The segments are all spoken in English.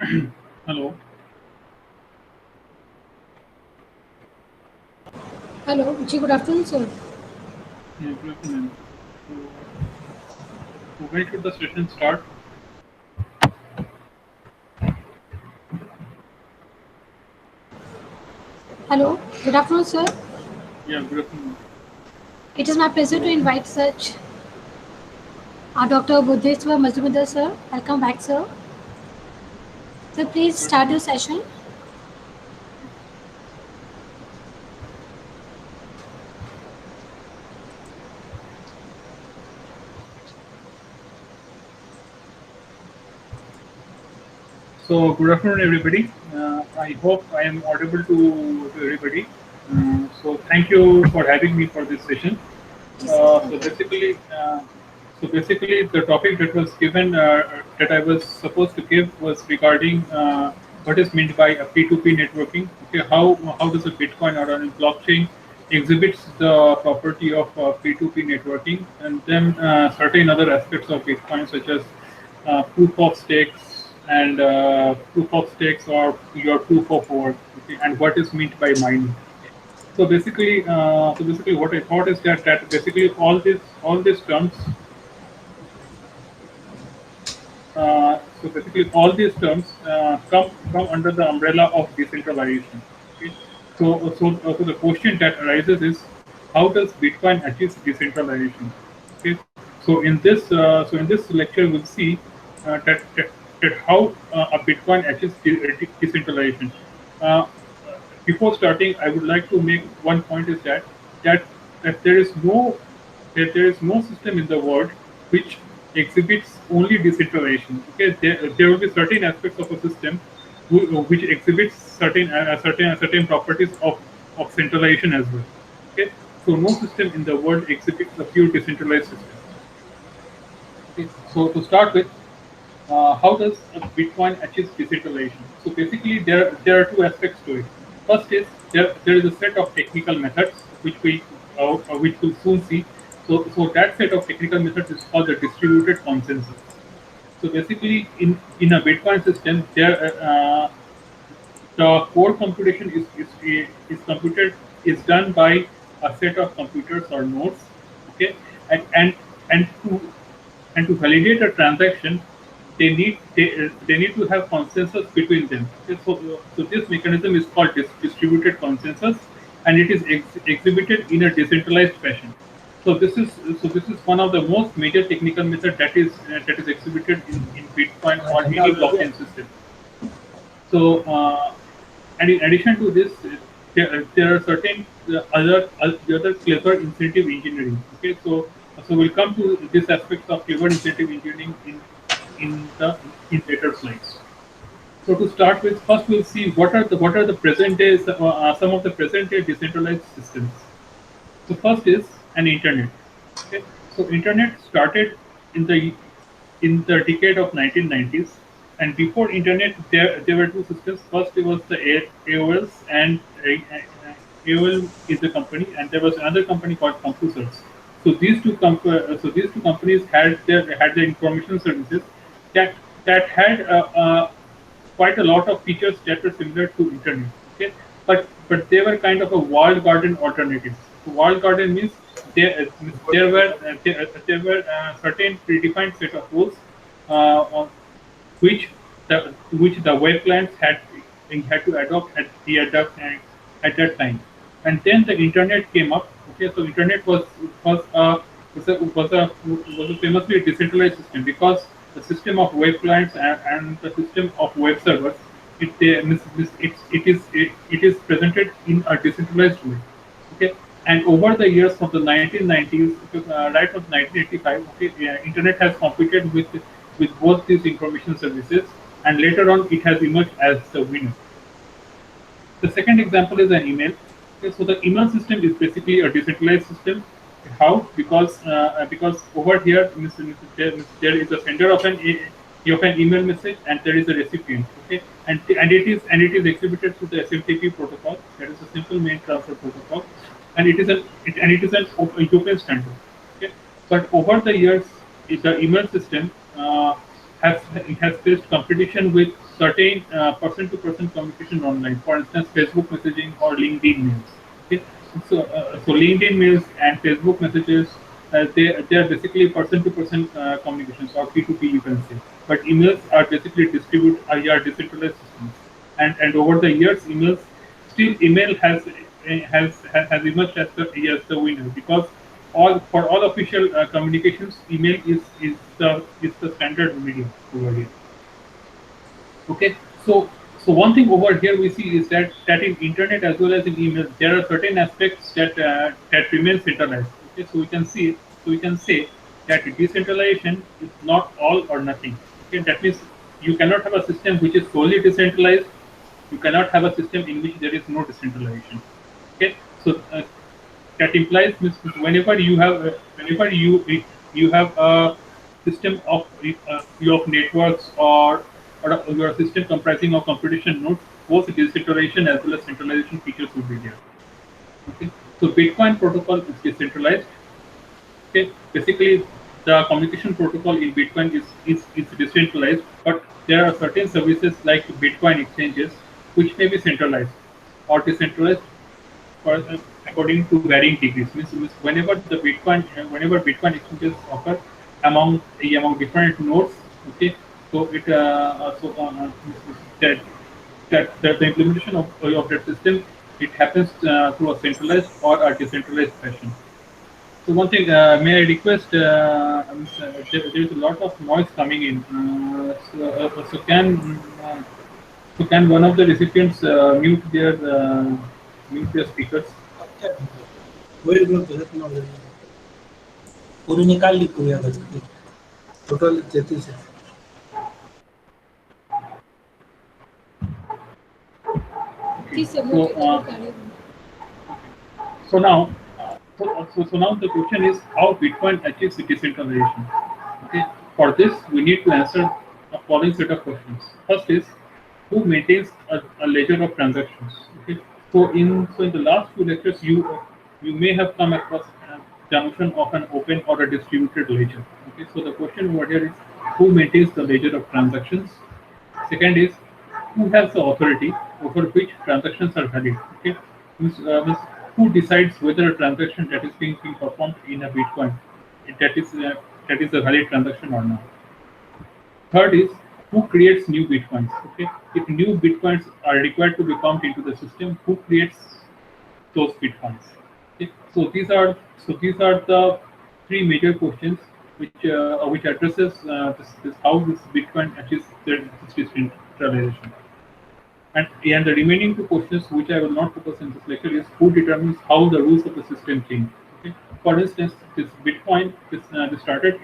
Hello. Hello, ji good afternoon, sir. Yeah, good afternoon. So, so when should the session start? Hello, good afternoon, sir. Yeah, good afternoon. It is my pleasure to So, invite such Dr. Buddheswar Mazumudar, sir. Welcome back, sir. So please good start your afternoon. session. Good afternoon, everybody. I hope I am audible to everybody. So, thank you for having me for this session. Ji sir, Uh, so thank you. basically, uh, so basically, the topic that was given that I was supposed to give was regarding what is meant by a P2P networking. Okay, how does a Bitcoin or a blockchain exhibits the property of P2P networking, and then certain other aspects of Bitcoin such as proof of stakes or your proof of work, okay, and what is meant by mining. So basically, what I thought is that basically all these terms, all these terms come under the umbrella of decentralization. Okay? So the question that arises is, how does Bitcoin achieve decentralization? Okay. So in this lecture, we'll see that how a Bitcoin achieves decentralization. Uh, Before starting, I would like to make one point is that that there is no that there is no system in the world which exhibits only decentralization. Okay, there will be certain aspects of a system which exhibits certain properties of centralization as well. Okay, so no system in the world exhibits a pure decentralized system. Okay, so to start with, how does a Bitcoin achieve decentralization? So basically, there are two aspects to it. First is there is a set of technical methods which we'll soon see. So that set of technical methods is called the distributed consensus. So basically, in a Bitcoin system, the core computation is computed is done by a set of computers or nodes. Okay, and to validate a transaction, they need to have consensus between them. Okay, so this mechanism is called distributed consensus, and it is exhibited in a decentralized fashion. So this is one of the most major technical method that is exhibited in Bitcoin or any blockchain system. So, and in addition to this, there are certain other clever incentive engineering. Okay, so we'll come to this aspect of clever incentive engineering in the in later slides. So to start with, first we'll see what are the present days some of the present day decentralized systems. So first is an internet. Okay, so internet started in the decade of 1990s, and before internet there were two systems. First it was the AOLs, and AOL is the company, and there was another company called CompuServe. So these two companies had their information services that had quite a lot of features that were similar to internet. Okay, but they were kind of a walled garden alternatives. So walled garden means there were certain predefined set of rules on which the web clients had to adopt at that time. And then the internet came up. Okay, so internet was a was a famously decentralized system because the system of web clients and the system of web servers it is presented in a decentralized way. Okay, and over the years from the 1990s right from 1985, okay, internet has competed with both these information services, and later on it has emerged as the winner. The second example is an email. Okay, so the email system is basically a decentralized system. How? Because over here there is a sender of an email message, and there is a recipient. Okay, and it is executed through the SMTP protocol. That is a simple mail transfer protocol, and it is an open standard. Okay, but over the years, the email system. has faced competition with certain person-to-person communication online. For instance, Facebook messaging or LinkedIn mails. Okay? So LinkedIn mails and Facebook messages, they are basically person-to-person communications or P2P you can say. But emails are basically are decentralized systems. And over the years, still email has emerged as the winner because all official communications, email is the standard medium over here. Okay, so one thing over here we see is that in internet as well as in email there are certain aspects that remain centralized. Okay, so we can say that decentralization is not all or nothing. Okay, that means you cannot have a system which is solely decentralized. You cannot have a system in which there is no decentralization. Okay, so that implies means whenever you have a system of networks or your system comprising of computation nodes, both decentralization as well as centralization features will be there. Okay, so Bitcoin protocol is decentralized. Okay, basically the communication protocol in Bitcoin is decentralized, but there are certain services like Bitcoin exchanges which may be centralized or decentralized for, according to varying degrees. Means whenever Bitcoin exchanges occur among different nodes, okay, so it so that that the implementation of that system, it happens through a centralized or a decentralized fashion. So one thing, may I request? There's a lot of noise coming in. So can one of the recipients mute their speakers? वही लोग गलत ना हो पूरी निकाल ली पूरी आदत की टोटल 33 है जी सर, So, मुझे तो गाड़ी so now, so now the question is how Bitcoin achieves decentralization. Okay, for this we need to answer the following set of questions. First is who maintains a ledger of transactions. Okay, so in the last few lectures you may have come across the notion of an open or a distributed ledger. Okay, so the question over here is who maintains the ledger of transactions. Second is who has the authority over which transactions are valid. Okay, means who decides whether a transaction that is being performed in a Bitcoin that is a valid transaction or not. Third is who creates new Bitcoins. Okay, if new Bitcoins are required to be pumped into the system, who creates those Bitcoins? Okay, so these are the three major questions which addresses this how this Bitcoin achieves this decentralization. And the remaining two questions, which I will not focus in this lecture, is who determines how the rules of the system change. Okay? For instance, this Bitcoin this started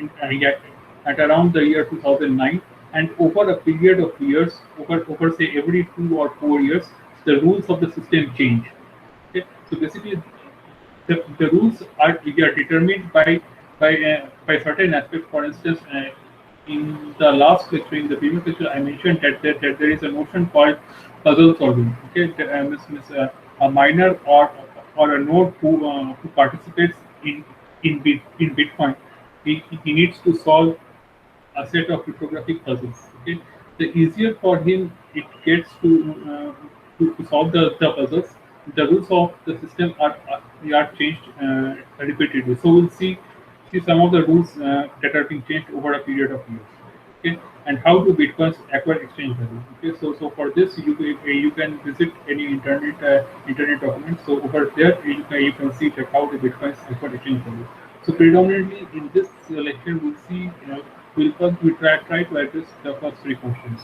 at around the year 2009, and over a period of years, over say every 2 or 4 years, the rules of the system change. Okay? So basically, the rules are determined by certain aspects. For instance, in the last lecture, in the previous lecture, I mentioned that there is a notion called puzzle solving. Okay, a miner or a node who participates in Bitcoin, he needs to solve a set of cryptographic puzzles. Okay, the easier for him it gets to solve the puzzles, the rules of the system are changed repeatedly. So we'll see some of the rules that are being changed over a period of years. Okay, and how do bitcoins acquire exchange value? Okay, so for this you can visit any internet document. So over there you can see like how the bitcoins acquire exchange value. So predominantly in this lecture we'll see we try to address the first three questions.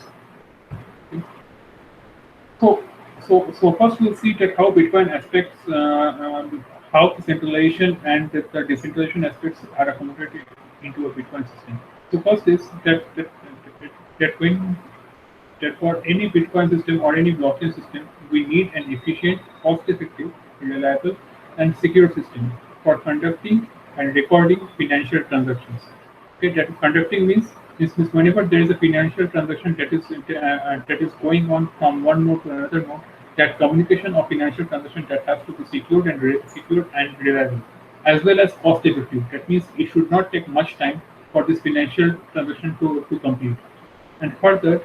Okay. So, so first we'll see that how Bitcoin aspects, how the centralization and the decentralization aspects are accommodated into a Bitcoin system. So first is that when that for any Bitcoin system or any blockchain system, we need an efficient, cost-effective, reliable, and secure system for conducting and recording financial transactions. Okay, that conducting means this means whenever there is a financial transaction that is going on from one node to another node, that communication of financial transaction that has to be secured and reliable, as well as cost effective. That means it should not take much time for this financial transaction to complete. And further,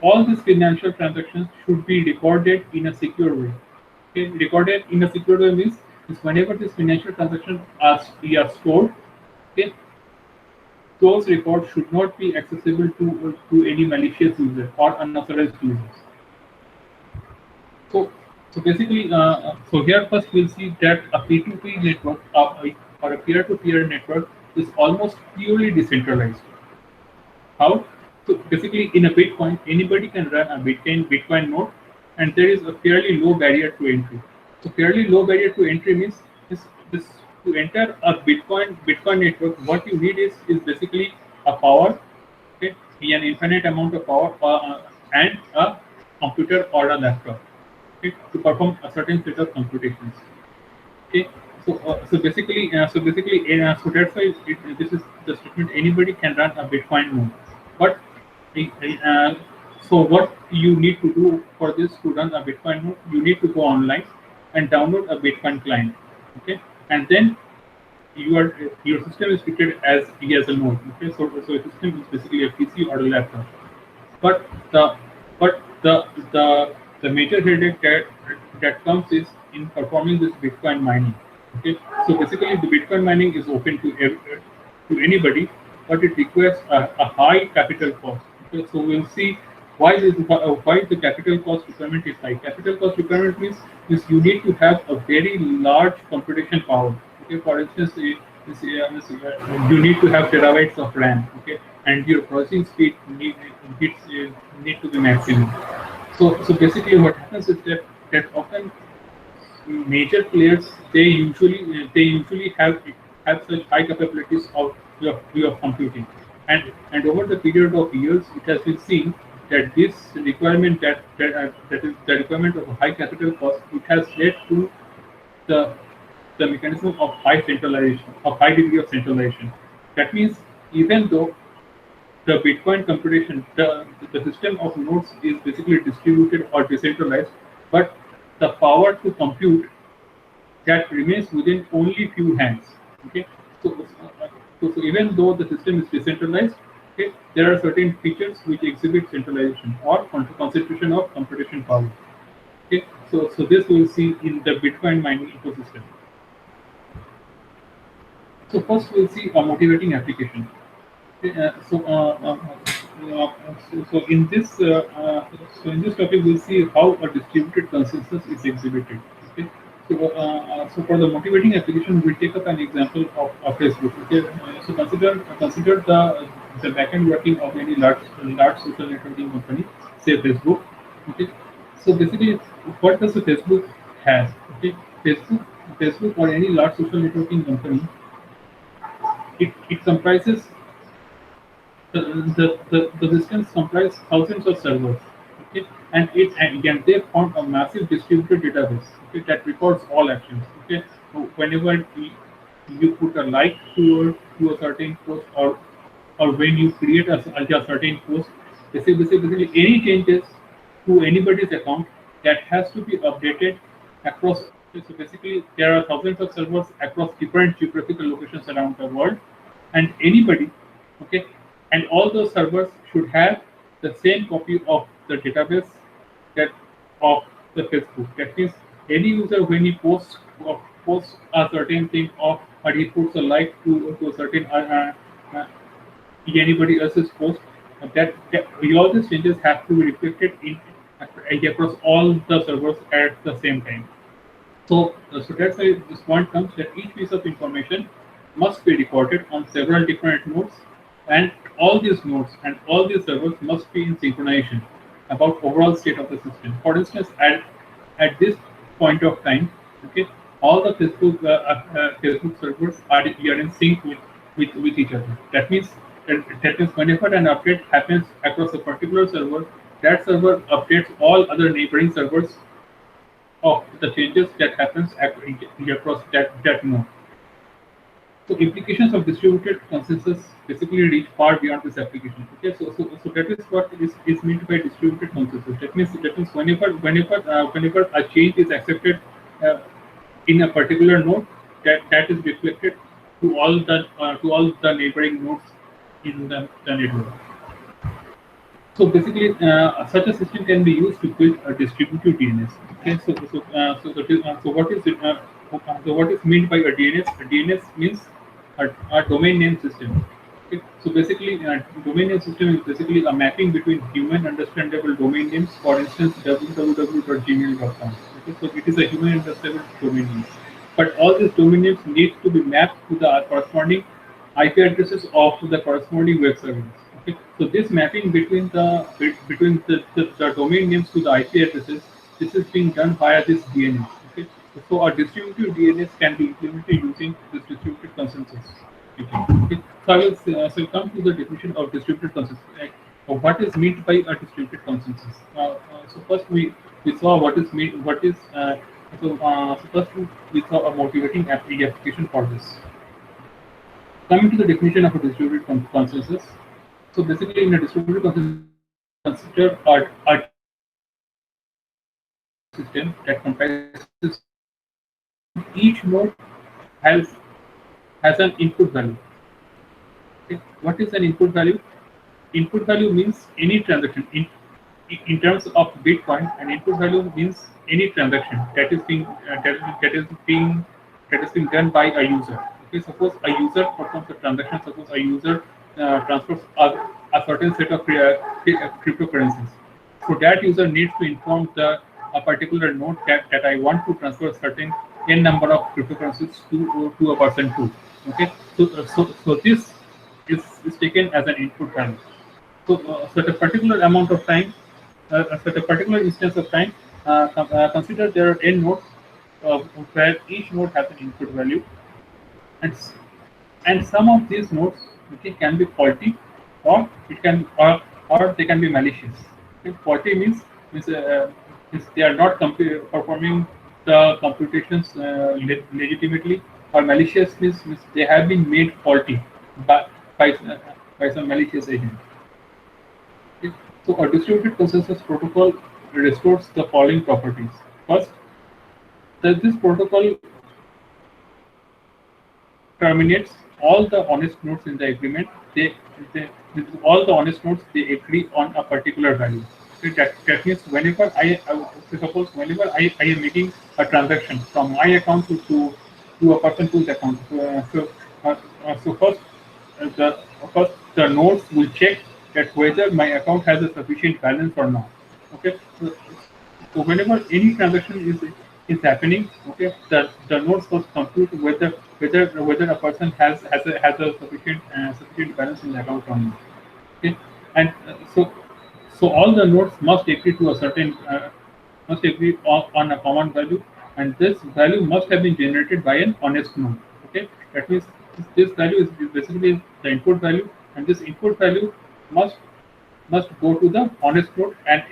all these financial transactions should be recorded in a secure way. Okay? Recorded in a secure way means is whenever these financial transactions are stored, okay, those records should not be accessible to any malicious user or unauthorized users. So, so basically, so here first we'll see that a P2P network or a peer-to-peer network is almost purely decentralized. How? So basically, in a Bitcoin, anybody can run a Bitcoin node, and there is a fairly low barrier to entry. So fairly low barrier to entry means this to enter a Bitcoin network. What you need is basically a power, okay, an infinite amount of power, and a computer or a laptop, okay, to perform a certain set of computations. Okay, so that's why this is the statement. Anybody can run a Bitcoin node, but uh, so what you need to do for this to run a Bitcoin node, you need to go online and download a Bitcoin client. Okay, and then your system is treated as a node. Okay, so a system is basically a PC or a laptop. But the but the major headache that comes is in performing this Bitcoin mining. Okay, so basically the Bitcoin mining is open to anybody, but it requires a high capital cost. Okay, so we'll see why the capital cost requirement is high. Capital cost requirement means you need to have a very large computation power. Okay, for instance, you need to have terabytes of RAM. Okay, and your processing speed need to be maximum. So basically, what happens is that often major players they usually have such high capabilities of computing, and over the period of years, it has been seen that this requirement that is the requirement of a high capital cost, it has led to the the mechanism of high centralization, of high degree of centralization. That means even though the Bitcoin computation, the system of nodes is basically distributed or decentralized, but the power to compute that remains within only few hands. Okay, so even though the system is decentralized, okay, there are certain features which exhibit centralization or concentration of computation power. Okay, so this we'll see in the Bitcoin mining ecosystem. So first we'll see a motivating application. Okay, so in this topic we'll see how a distributed consensus is exhibited. Okay, so for the motivating application, we'll take up an example of Facebook. Okay, so consider the backend working of any large social networking company, say Facebook. Okay, so basically, what does the Facebook has? Okay, Facebook or any large social networking company, it comprises the systems comprise thousands of servers, okay, and again they form a massive distributed database, okay, that records all actions. Okay, so whenever you put a like to a certain post, or when you create a certain post, basically any changes to anybody's account, that has to be updated across. So basically, there are thousands of servers across different geographical locations around the world, and anybody, okay, and all those servers should have the same copy of the database that of the Facebook. That means any user when he posts a certain thing, or he puts a like to a certain anybody else's post, that all these changes have to be reflected in across all the servers at the same time. So that's why this point comes that each piece of information must be recorded on several different nodes, and all these nodes and all these servers must be in synchronization about overall state of the system. For instance, at this point of time, okay, all the Facebook servers are in sync with each other. That means whenever an update happens across a particular server, that server updates all other neighboring servers of the changes that happens across that node. So implications of distributed consensus basically reach far beyond this application. Okay, so that is what is meant by distributed consensus. That means whenever a change is accepted in a particular node, that is reflected to all the neighboring nodes in the network. So basically, such a system can be used to build a distributed DNS. Okay, so what is it? So what is meant by a DNS? A DNS means a domain name system. Okay, so basically, domain name system is basically a mapping between human understandable domain names. For instance, www.gmail.com. Okay, so it is a human understandable domain name. But all these domain names need to be mapped to the corresponding IP addresses of the corresponding web servers. Okay, so this mapping between the domain names to the IP addresses, this is being done via this DNS. Okay, so a distributed DNS can be implemented using this distributed consensus. Okay. So I will come to the definition of distributed consensus. What is meant by a distributed consensus? So first we saw what is mean what is so first we saw a motivating application for this. Coming to the definition of a distributed consensus. So basically, in a distributed consensus, consider a system that comprises each node has an input value. Okay. What is an input value? Input value means any transaction. In terms of Bitcoin, an input value means any transaction that is being done by a user. Okay, suppose a user performs a transaction. Suppose a user transfers a certain set of cryptocurrencies. So that user needs to inform a particular node that I want to transfer certain n number of cryptocurrencies to a person too. Okay, so this is taken as an input value. So, at a particular amount of time, at a particular instance of time, consider there are n nodes where each node has an input value, and some of these nodes, okay, can be faulty, or it can or they can be malicious. Okay, faulty means they are not performing the computations legitimately, or malicious means they have been made faulty by by, uh, by some malicious agent. Okay. So a distributed consensus protocol restores the following properties. First, that this protocol terminates all the honest nodes in the agreement. They with all the honest nodes they agree on a particular value. Okay, that means whenever suppose whenever I am making a transaction from my account to a person whose account. So first the nodes will check that whether my account has a sufficient balance or not. Okay, so whenever any transaction is happening, okay, the nodes first compute whether a person has a sufficient balance in the account or not. Okay, and so all the nodes must agree to a certain must agree on a common value, and this value must have been generated by an honest node. Okay, that means this value is basically the input value, and this input value must go to the honest node, and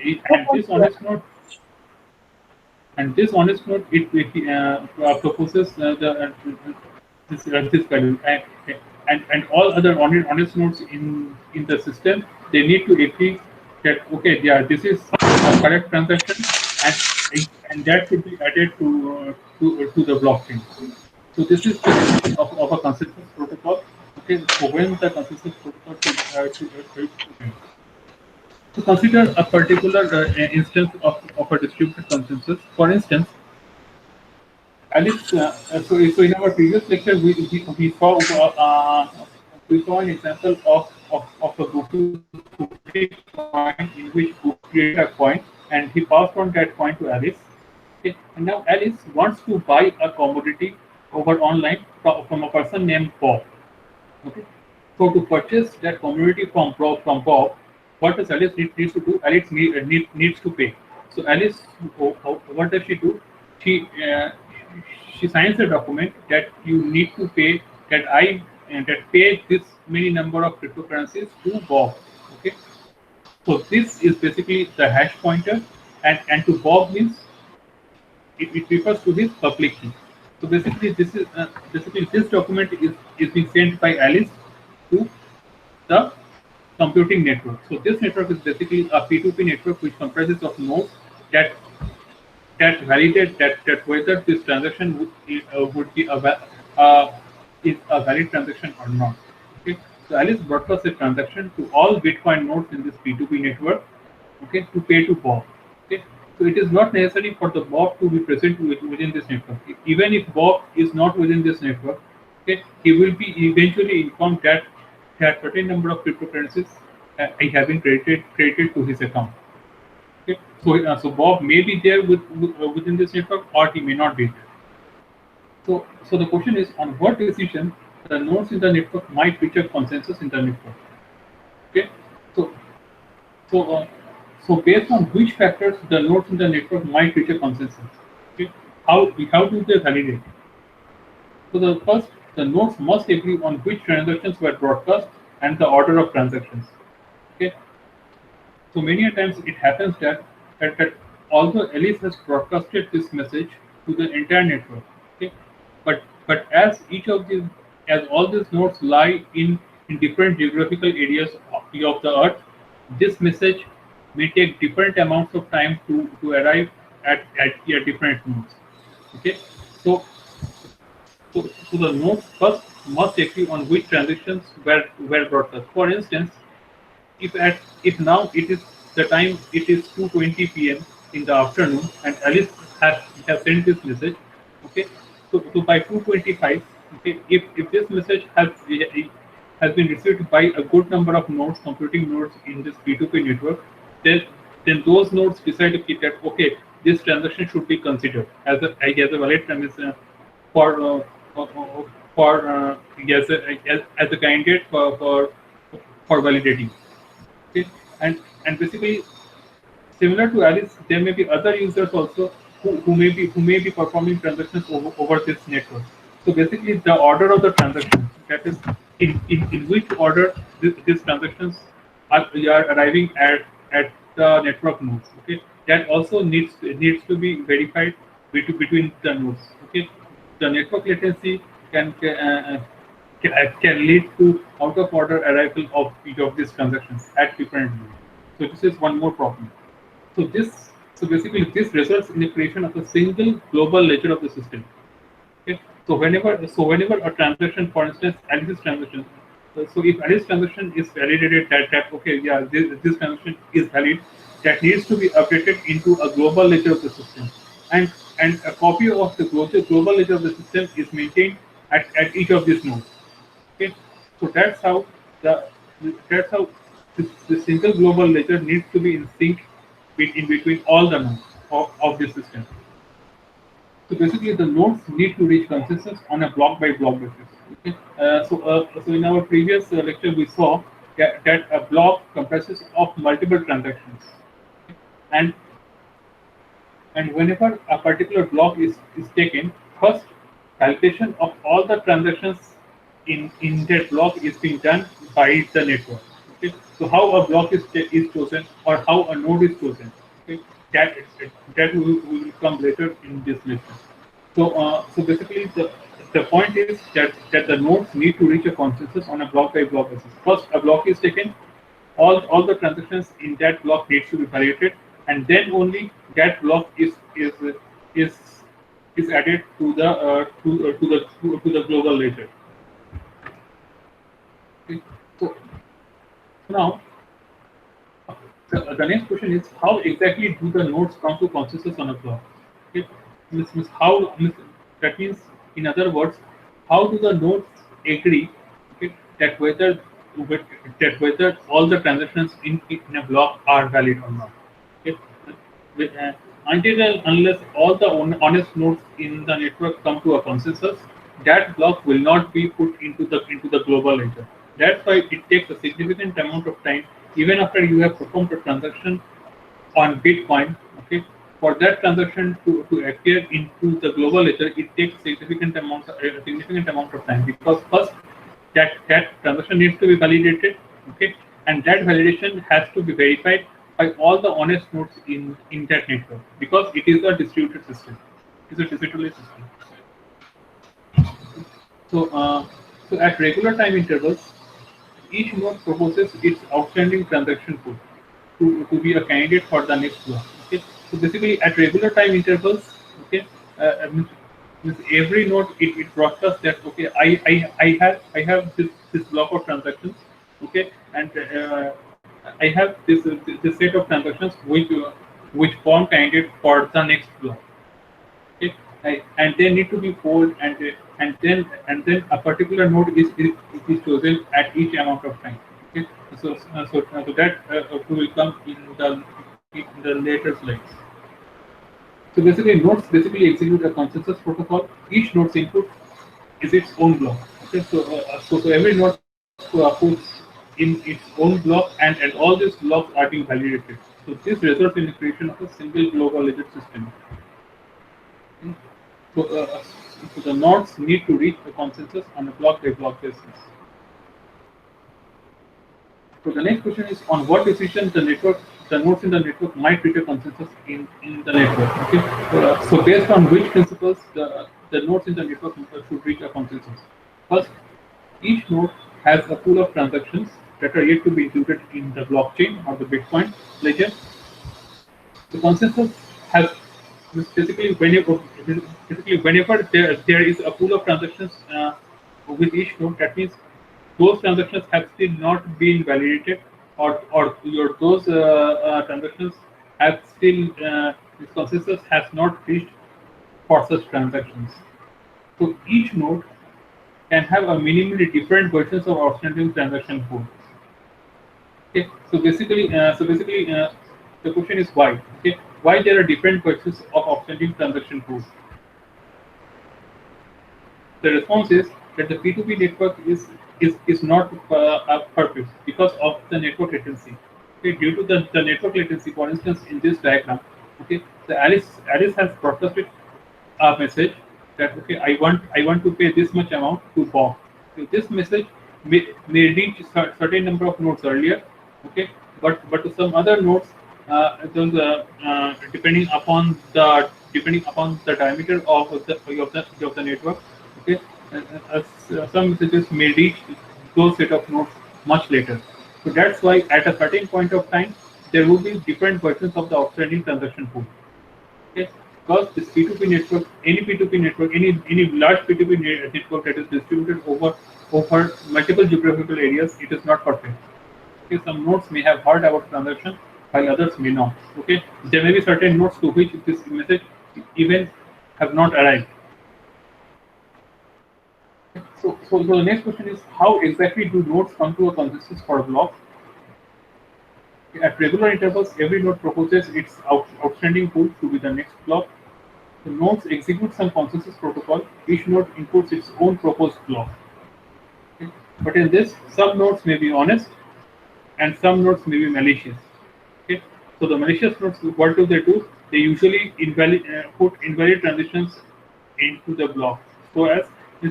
this honest node it proposes this value, and all other honest nodes in the system, they need to agree that okay, yeah, this is a correct transaction, and that should be added to the blockchain. So this is the definition of a consensus protocol. Okay, so when the consensus protocol to consider a particular instance of a distributed consensus. For instance, Alice, so in our previous lecture, we saw an example of a Goku coin in which Goku created a coin and he passed on that coin to Alice. Okay. And now Alice wants to buy a commodity over online from a person named Bob. Okay. So to purchase that commodity from Bob, what does Alice needs to do? Alice needs to pay. So Alice, what does she do? She she signs a document that you need to pay that pay this many number of cryptocurrencies to Bob. Okay. So this is basically the hash pointer, and to Bob means it refers to his public key. So basically this document is being sent by Alice to the computing network. So this network is basically a P2P network which comprises of nodes that validate that whether this transaction would be is a valid transaction or not. Okay. So Alice broadcasts a transaction to all Bitcoin nodes in this P2P network, okay, to pay to Bob. Okay, so it is not necessary for the Bob to be present within this network. Even if Bob is not within this network, okay, he will be eventually informed that certain number of cryptocurrencies have been credited to his account. Okay, so Bob may be there within this network, or he may not be there. So the question is, on what decision the nodes in the network might reach a consensus in the network. Okay, so so uh, so based on which factors the nodes in the network might reach a consensus. Okay, how do they validate? So the nodes must agree on which transactions were broadcast and the order of transactions. Okay, so many a times it happens that although Alice has broadcasted this message to the entire network, okay, but as all these nodes lie in different geographical areas of the Earth, this message may take different amounts of time to arrive at different nodes. Okay, so so the nodes first must agree on which transactions were broadcast. For instance, if now it is the time, it is 2:20 p.m. in the afternoon, and Alice has sent this message. Okay, so by 2:25, okay, if this message has been received by a good number of nodes, computing nodes in this P2P network, then then those nodes decide to keep that, okay, this transaction should be considered as a valid transaction for as a candidate for validating. Okay, and basically similar to Alice, there may be other users also who may be performing transactions over this network. So basically, the order of the transactions, that is, in which order these transactions are arriving at the network nodes. Okay, that also needs to be verified between the nodes. Okay, the network latency can lead to out of order arrival of each of these transactions at different nodes. So this is one more problem. So basically this results in the creation of a single global ledger of the system. Okay. So whenever a transaction, for instance, Alice's transaction, so if Alice's transaction is validated, that okay, yeah, this transaction is valid, that needs to be updated into a global ledger of the system, and a copy of the global ledger of the system is maintained at each of these nodes. Okay, so the that's how the single global ledger needs to be in sync in between all the nodes of the system. So basically, the nodes need to reach consensus on a block by block basis. Okay? So in our previous lecture, we saw that a block comprises of multiple transactions, and and whenever a particular block is taken, first calculation of all the transactions in that block is being done by the network. Okay, so how a block is chosen, or how a node is chosen. Okay, that we will come later in this lecture. So basically the point is that the nodes need to reach a consensus on a block by block basis. First, a block is taken, all the transactions in that block needs to be validated, and then only that block is is added to the to the global ledger. Okay. So now the next question is, how exactly do the nodes come to consensus on a block? Okay. That means, in other words, how do the nodes agree, okay, that whether all the transactions in a block are valid or not? Okay. Until and unless all the honest nodes in the network come to a consensus, that block will not be put into the global ledger. That's why it takes a significant amount of time, even after you have performed a transaction on Bitcoin. Okay, for that transaction to appear into the global ledger, it takes a significant amount of time, because first that transaction needs to be validated. Okay, and that validation has to be verified by all the honest nodes in that network, because it is a distributed system. It is a decentralized system. So at regular time intervals, each node proposes its outstanding transaction code to be a candidate for the next block. Okay, so basically at regular time intervals, okay, With every node, it broadcasts that okay, I have this block of transactions, okay, and I have this set of transactions which form candidate for the next block. Okay, and they need to be polled, and then a particular node is chosen at each amount of time. Okay, so that will come in the later slides. So basically, nodes basically execute a consensus protocol. Each node's input is its own block. Okay, so every node puts in its own block, and all these blocks are being validated. So this results in the creation of a single global ledger system. Okay. So, so the nodes need to reach a consensus on a block-by-block basis. So the next question is on what decision the nodes in the network might reach a consensus in the network. Okay. So based on which principles the nodes in the network should reach a consensus. First, each node has a pool of transactions that are yet to be included in the blockchain or the Bitcoin ledger. The consensus has basically whenever there is a pool of transactions with each node, that means those transactions have still not been validated, or those transactions have still this consensus has not reached for such transactions. So each node can have a minimally different versions of outstanding transaction code. Okay, so basically, the question is why? Okay, why there are different versions of outstanding transaction code? The response is that the P2P network is not perfect because of the network latency. Okay, due to the network latency, for instance, in this diagram, okay, the Alice has broadcasted a message that okay, I want to pay this much amount to Bob. So this message may reach certain number of nodes earlier, okay, but to some other nodes, depending upon the diameter of the network, okay, some messages may reach those set of nodes much later. So that's why at a certain point of time there will be different versions of the outstanding transaction pool. Okay, because this P2P network, any P2P network, any large P2P network that is distributed over multiple geographical areas, it is not perfect. Okay, some nodes may have heard about transaction while others may not. Okay, there may be certain nodes to which this message even have not arrived. So the next question is how exactly do nodes come to a consensus for a block? At regular intervals, every node proposes its outstanding pool to be the next block. The nodes execute some consensus protocol. Each node inputs its own proposed block. Okay. But in this, some nodes may be honest and some nodes may be malicious. Okay. So the malicious nodes, what do? They usually put invalid transitions into the block. So as the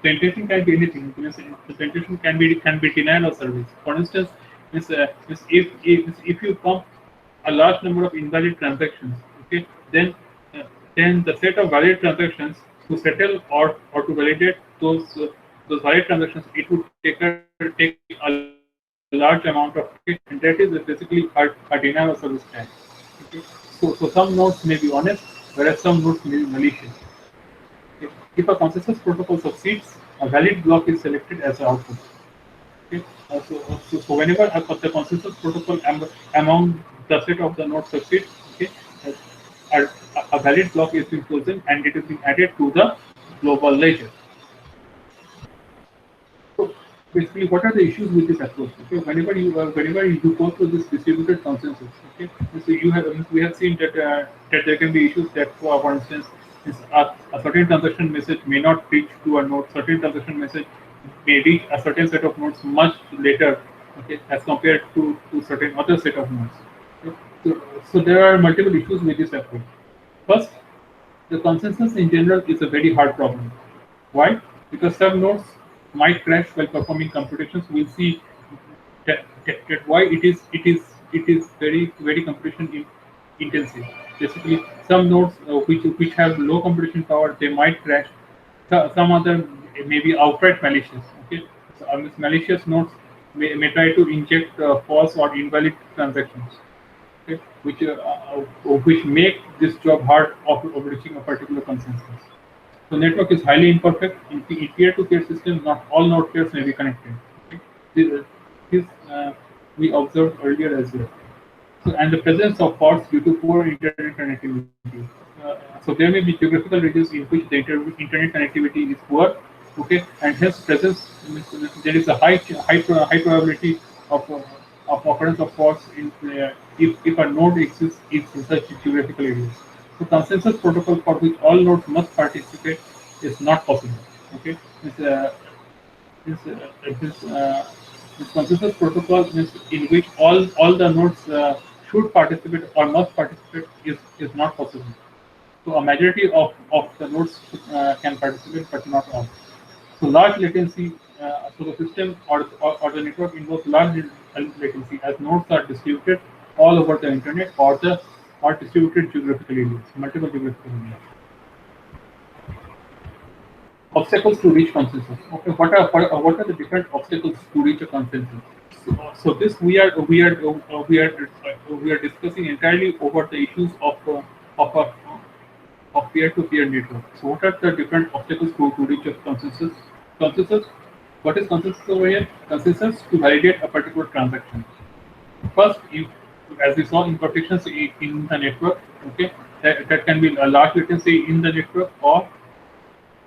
intention can be anything. The intention can be denial of service. For instance, if you pump a large number of invalid transactions, okay, then the set of valid transactions to settle or to validate those valid transactions, it would take a large amount of it, and that is basically a denial of service tag. Okay. So some nodes may be honest, whereas some nodes may be malicious. If a consensus protocol succeeds, a valid block is selected as the output. Okay. So whenever the consensus protocol among the set of the nodes succeeds, okay, a, a valid block is being chosen and it is being added to the global ledger. So basically, what are the issues with this approach? Okay, whenever you go through this distributed consensus, okay, so we have seen that there can be issues that, for instance, a certain transaction message may not reach to a node. Certain transaction message may reach a certain set of nodes much later, okay, as compared to certain other set of nodes. Okay. So there are multiple issues with this approach. First, the consensus in general is a very hard problem. Why? Because some nodes might crash while performing computations. We'll see that why it is very computation intensive. Basically, some nodes which have low computation power, they might crash. Some other may be outright malicious. Okay, so malicious nodes may try to inject false or invalid transactions. Okay, which make this job hard of reaching a particular consensus. So network is highly imperfect. In peer-to-peer systems, not all node pairs may be connected. Okay? This we observed earlier as well. So, and the presence of faults due to poor internet connectivity. So there may be geographical regions in which the internet connectivity is poor, okay, and hence presence there is a high probability of uh, of occurrence of faults in if a node exists in such geographical areas. So consensus protocol for which all nodes must participate is not possible. Okay, it's, this, this, this consensus protocol means in which all the nodes should participate or must participate is not possible. So a majority of the nodes can participate, but not all. So large latency, so the system or the network involves large latency as nodes are distributed all over the internet or distributed geographical areas, multiple geographical areas. Obstacles to reach consensus. Okay, what are the different obstacles to reach a consensus? So this we are discussing entirely over the issues of a of peer-to-peer network. So what are the different obstacles to reach a consensus? Consensus. What is consensus over here? Consensus to validate a particular transaction. First, as we saw imperfections in the network, okay, that can be a large latency in the network or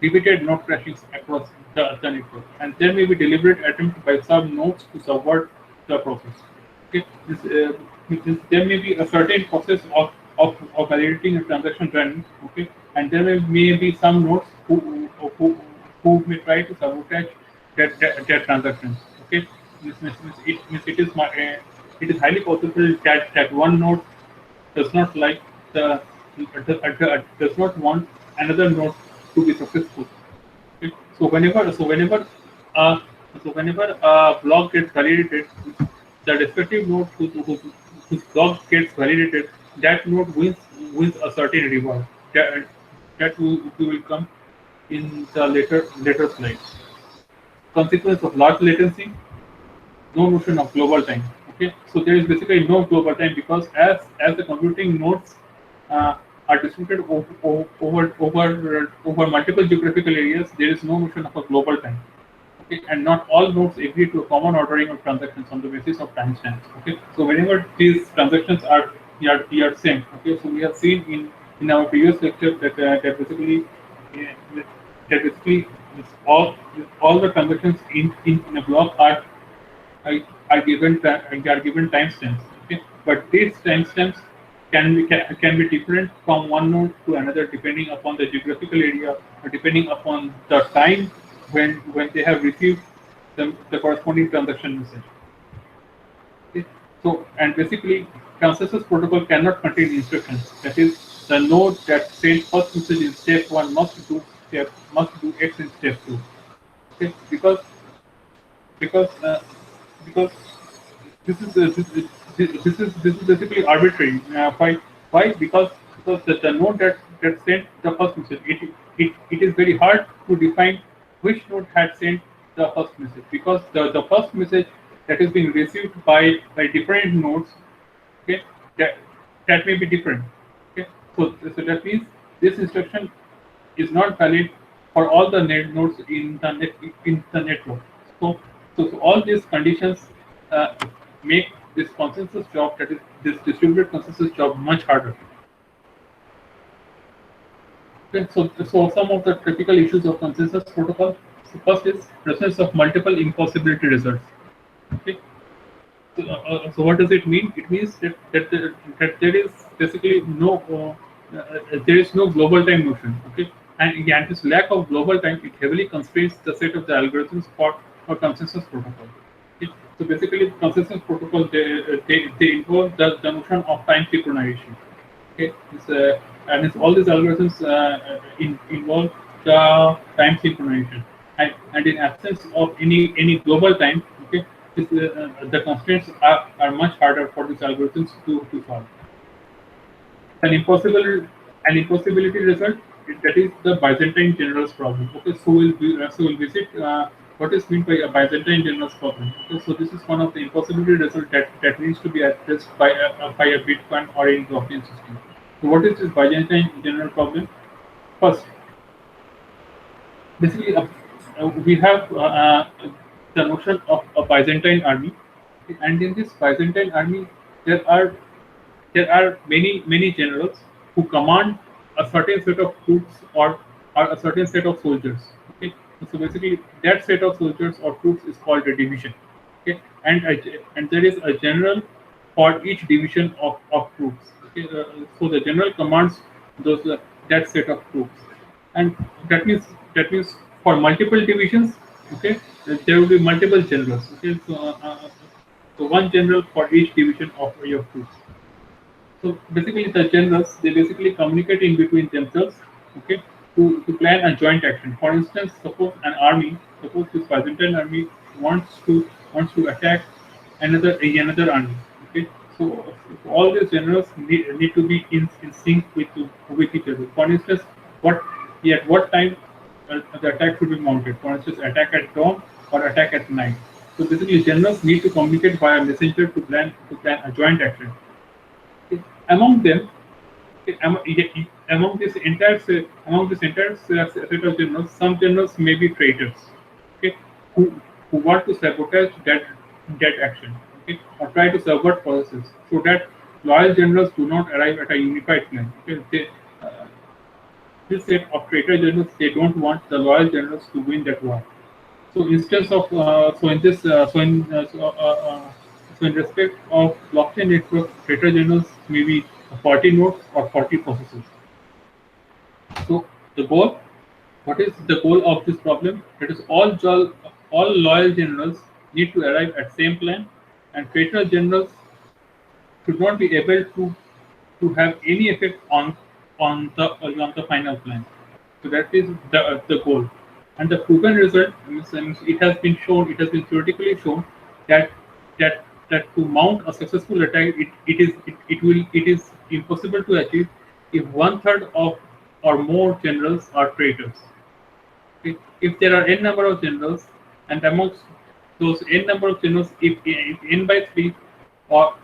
repeated node crashings across the network, and there may be deliberate attempt by some nodes to subvert the process. Okay, there may be a certain process of validating a transaction run. Okay, and there may be some nodes who may try to sabotage that transactions. Okay, it is highly possible that one node does not like the does not want another node to be successful. Okay? Uh, whenever a block gets validated, the respective node whose block gets validated, that node wins a certain reward. That we will come in the later slides. Consequence of large latency, no notion of global time. Okay, so there is basically no global time because as the computing nodes uh, are distributed over multiple geographical areas, there is no notion of a global time. Okay, and not all nodes agree to a common ordering of transactions on the basis of timestamps. Okay, so whenever these transactions are same. Okay, so we have seen in our previous lecture that basically uh, that basically all the transactions in a block are given timestamps. Okay, but these timestamps can be different from one node to another depending upon the geographical area or depending upon the time when they have received the corresponding transaction message. Okay. So and basically consensus protocol cannot contain instructions. That is, the node that sends first message in step one must do X in step two. Okay, because because this is this is basically arbitrary. Why? Because the node that sent the first message, it is very hard to define which node had sent the first message because the first message that is being received by different nodes, okay, that may be different. Okay, so that means this instruction is not valid for all the nodes in the network. So all these conditions uh, make this consensus job, that is this distributed consensus job, much harder. Okay, so some of the critical issues of consensus protocol. So first is presence of multiple impossibility results. Okay, so what does it mean? It means that there is basically there is no global time notion. Okay, and this lack of global time, it heavily constrains the set of the algorithms for consensus protocol. Okay? So basically, consensus protocol they involve the notion of time synchronization. Okay, and it's all these algorithms involve the time synchronization, and in absence of any global time, okay, the constraints are much harder for these algorithms to solve. An impossibility result, that is the Byzantine generals problem. Okay, so we'll visit what is meant by a Byzantine generals problem. Okay, so this is one of the impossibility result that needs to be addressed by a Bitcoin or a blockchain system. So what is this Byzantine general problem? First, basically we have the notion of a Byzantine army, and in this Byzantine army there are many generals who command a certain set of troops or a certain set of soldiers. Okay, so basically that set of soldiers or troops is called a division. Okay, and there is a general for each division of troops. Okay, so the general commands those that set of troops, and that means for multiple divisions. Okay, there will be multiple generals. Okay, so one general for each division of your troops. So basically, the generals they basically communicate in between themselves, okay, to plan a joint action. For instance, suppose this Byzantine army wants to attack another army, okay. So all these generals need to be in sync with each other. For instance, what at what time the attack should be mounted. For instance, attack at dawn or attack at night. So basically, generals need to communicate via messenger to plan a joint action. Among them, among this entire set of generals, some generals may be traitors, okay, who want to sabotage that action, okay, or try to subvert processes, so that loyal generals do not arrive at a unified plan. Okay, this set of traitor generals they don't want the loyal generals to win that war. So instance of so in this so in respect of blockchain network, data journals may be 40 nodes or 40 processes. So the goal, what is the goal of this problem? That is all loyal generals need to arrive at same plan, and traitor generals should not be able to have any effect on the final plan. So that is the goal. And the proven result means it has been shown, it has been theoretically shown that that that to mount a successful attack, it is impossible to achieve if one third of or more generals are traitors. If there are n number of generals, and amongst those n number of generals, if n by 3 or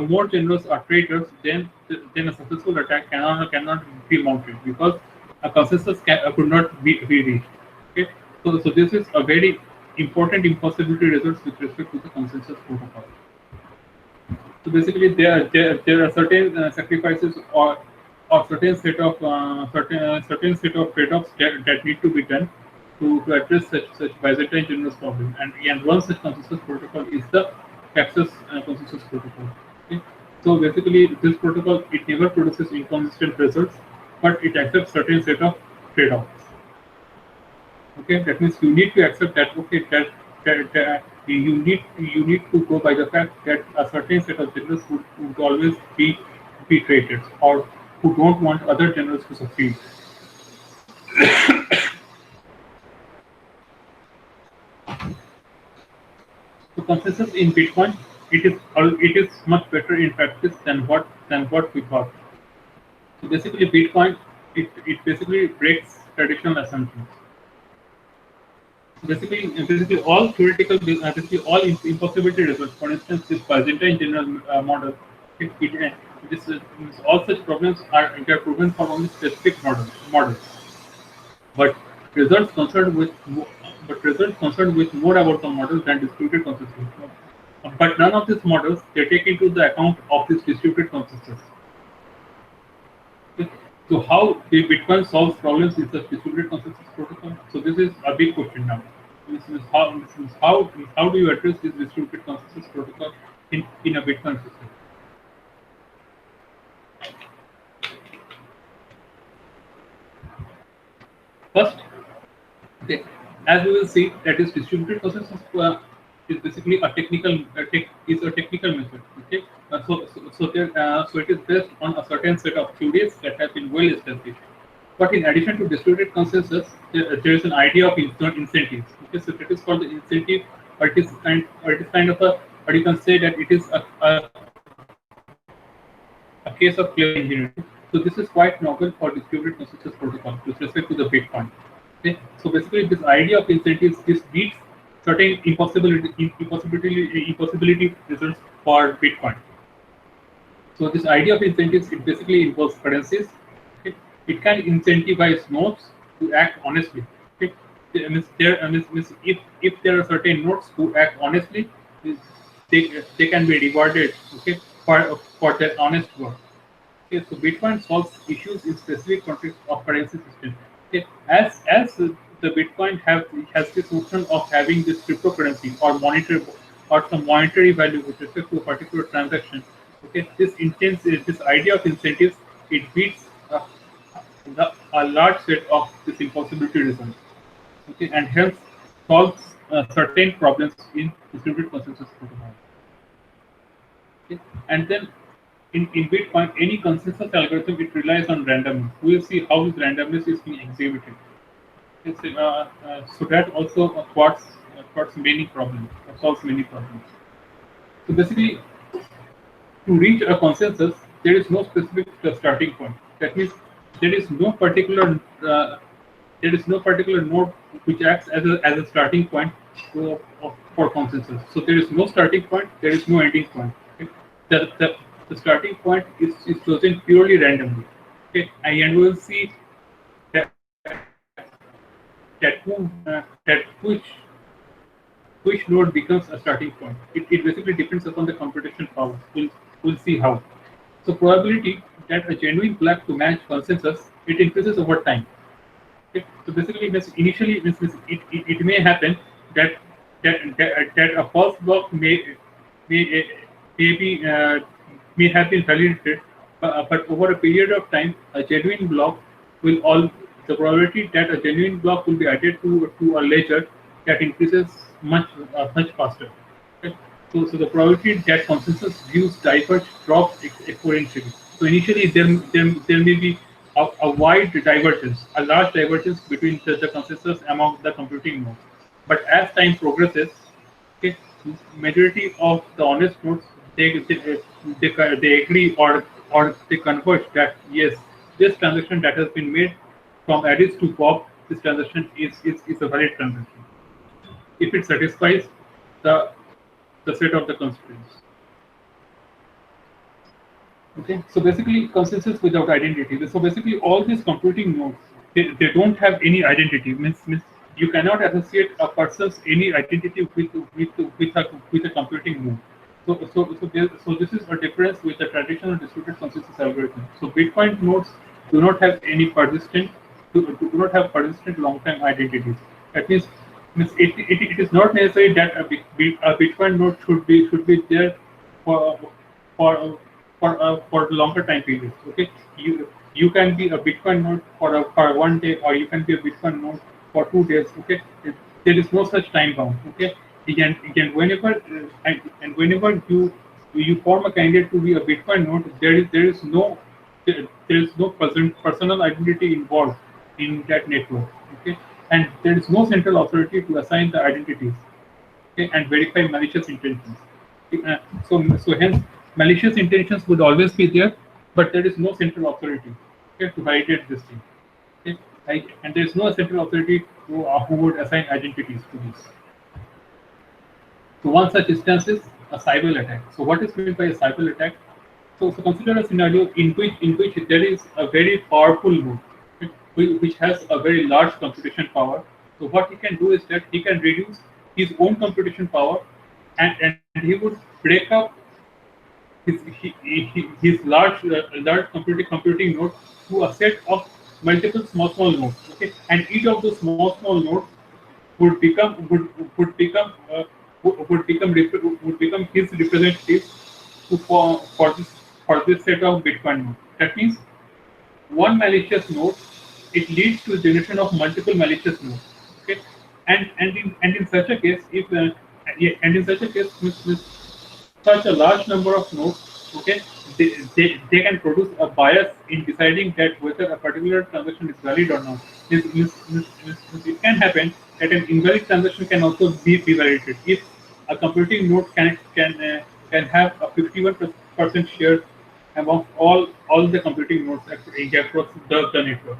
more generals are traitors, then a successful attack cannot be mounted because a consensus could not be reached. Okay, so this is a very important impossibility results with respect to the consensus protocol. So basically, there are certain sacrifices or certain set of trade-offs that need to be done to address such Byzantine generals problem. And one such consensus protocol is the Paxos consensus protocol. Okay? So basically, this protocol it never produces inconsistent results, but it accepts certain set of trade-offs. Okay, that means you need to accept that that you need to go by the fact that a certain set of generals would always be traitors or who don't want other generals to succeed. So consensus in Bitcoin it is much better in practice than what we thought. So basically, Bitcoin it basically breaks traditional assumptions. Basically all theoretical, basically all impossibility results. For instance, this Byzantine general model, all such problems they are proven for only specific models. But results concerned with more about the model than distributed consensus. But none of these models they take into the account of this distributed consensus. So how the Bitcoin solves problems in such distributed consensus protocol? So this is a big question now. How do you address this distributed consensus protocol in a Bitcoin system? First, okay, as we will see, that is distributed consensus is basically a technical method. Okay, so it is based on a certain set of theories that have been well established. But in addition to distributed consensus, there is an idea of incentives. Okay, so it is called the incentive, or it is kind of a, or you can say that it is a case of clever engineering. So this is quite novel for distributed consensus protocol with respect to the Bitcoin. Okay, so basically this idea of incentives this beats certain impossibility results for Bitcoin. So this idea of incentives it basically involves currencies. Okay, it can incentivize nodes to act honestly. Okay, if there are certain nodes who act honestly, they can be rewarded, okay, for their honest work. Okay, so Bitcoin solves issues in specific context of currency system. Okay, as the Bitcoin has this notion of having this cryptocurrency or monetary or some monetary value with respect to a particular transaction. Okay, this idea of incentives, it beats a large set of this impossibility results. Okay, and helps solve certain problems in distributed consensus protocol. Okay, and then in Bitcoin, any consensus algorithm, it relies on randomness. We will see how this randomness is being exhibited. So that also thwarts many problems, solves many problems. So basically, to reach a consensus, there is no specific starting point. That means there is no particular node which acts as a starting point for consensus. So there is no starting point, there is no ending point. Okay? The starting point is chosen purely randomly. Okay, and we will see that that which node becomes a starting point. It basically depends upon the computation power. We'll see how. So probability that a genuine block to match consensus, it increases over time. Okay? So basically, initially it may happen that that a false block may may be may have been validated, but over a period of time, a genuine block will all the probability that a genuine block will be added to a ledger that increases much faster. Okay? So the probability that consensus views diverge drops exponentially. So initially there may be a wide divergence, a large divergence between the consensus among the computing nodes. But as time progresses, okay, majority of the honest nodes they agree or they converge that yes, this transaction that has been made from Addis to Bob, this transaction is a valid transaction if it satisfies the set of the constraints. Okay, so basically consensus without identity. So basically all these computing nodes, they don't have any identity. Means you cannot associate a person's any identity with a computing node. So this is a difference with the traditional distributed consensus algorithm. So Bitcoin nodes do not have any persistent do not have persistent long-term identities. That means it is not necessary that a Bitcoin node should be there for for for longer time periods. Okay, you can be a Bitcoin node for 1 day, or you can be a Bitcoin node for 2 days. Okay, there is no such time bound. Okay, again whenever and whenever you form a candidate to be a Bitcoin node, there is no personal identity involved in that network. Okay, and there is no central authority to assign the identities. Okay, and verify malicious intentions. So hence malicious intentions would always be there, but there is no central authority, okay, to validate this thing. Okay, right? And there is no central authority who would assign identities to this. So one such instance is a Sybil attack. So what is meant by a Sybil attack? So consider a scenario in which there is a very powerful node, okay, which has a very large computation power. So what he can do is that he can reduce his own computation power, and he would break up his large computing node to a set of multiple small nodes. Okay, and each of those small nodes would become would become his representative for this set of Bitcoin nodes. That means one malicious node, it leads to the generation of multiple malicious nodes. Okay, and in such a case, if and in such a case, with such a large number of nodes, okay, they can produce a bias in deciding that whether a particular transaction is valid or not. It can happen that an invalid transaction can also be validated if a computing node can have a 51% share among all the computing nodes across the network.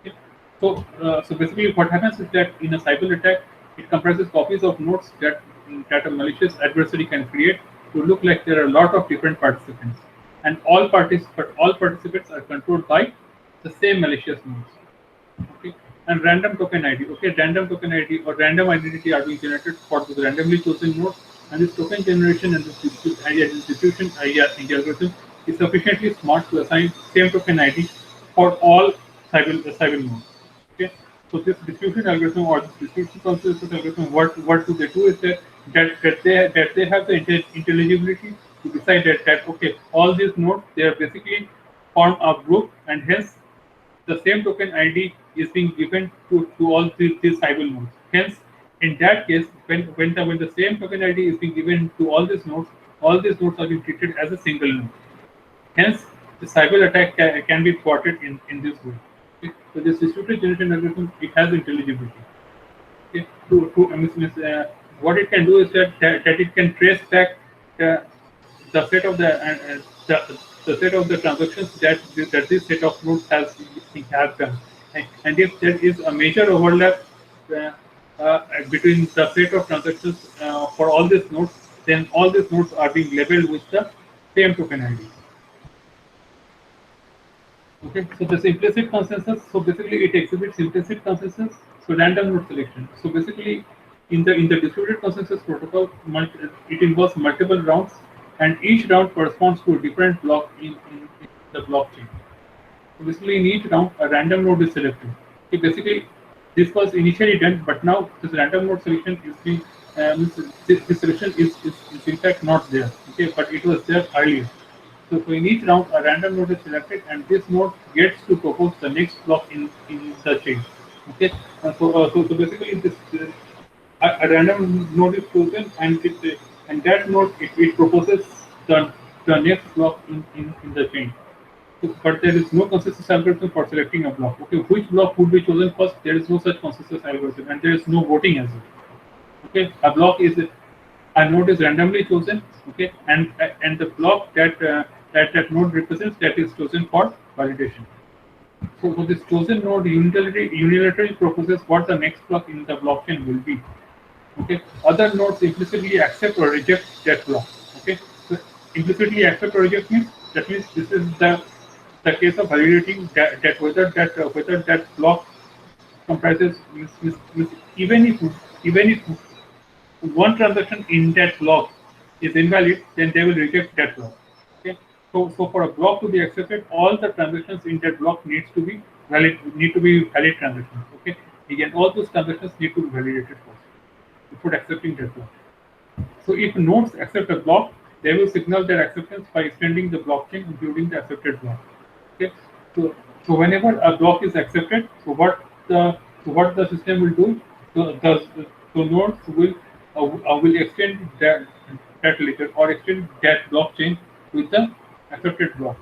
Okay. So basically, what happens is that in a Sybil attack, it comprises copies of nodes that a malicious adversary can create to look like there are a lot of different participants, and all participants are controlled by the same malicious nodes. Okay. and random token ID. Okay, random token ID or random identity are being generated for the randomly chosen node, and this token generation and this distribution algorithm is sufficiently smart to assign same token ID for all Sybil nodes. Okay, so this distribution algorithm or this distribution consensus algorithm, what do they do is that they have the intelligibility to decide that okay, all these nodes, they are basically form a group, and hence the same token ID is being given to all these Sybil nodes. Hence, in that case, when the same token ID is being given to all these nodes are being treated as a single node. Hence, the Sybil attack can be thwarted in this way. Okay? So this distributed generation algorithm, it has intelligibility. Okay? What it can do is that it can trace back the set of the set of the transactions that this set of nodes has done, and if there is a major overlap between the set of transactions for all these nodes, then all these nodes are being labeled with the same token ID. Okay, so this implicit consensus, so basically it exhibits implicit consensus, so random node selection. So basically in the distributed consensus protocol, it involves multiple rounds, and each round corresponds to a different block in the blockchain. So basically in each round a random node is selected. Okay, basically this was initially done, but now this random node selection is being this selection is in fact not there. Okay, but it was there earlier. So in each round, a random node is selected, and this node gets to propose the next block in the chain. Okay, so basically this a random node is chosen, and that node it proposes the next block in the chain. So, but there is no consensus algorithm for selecting a block. Okay, which block would be chosen first? There is no such consensus algorithm, and there is no voting as well. Okay, a node is randomly chosen. Okay, and the block that node represents, that is chosen for validation. So this chosen node unilaterally proposes what the next block in the blockchain will be. Okay, other nodes implicitly accept or reject that block. Okay, so implicitly accept or reject means this is the case of validating that whether that block comprises even if one transaction in that block is invalid, then they will reject that block. Okay. So for a block to be accepted, all the transactions in that block needs to be valid transactions. Okay. Again, all those transactions need to be validated first before accepting that block. So if nodes accept a block, they will signal their acceptance by extending the blockchain, including the accepted block. Okay. So whenever a block is accepted, so what the system will do, so nodes will extend that ledger or extend that blockchain with the accepted block.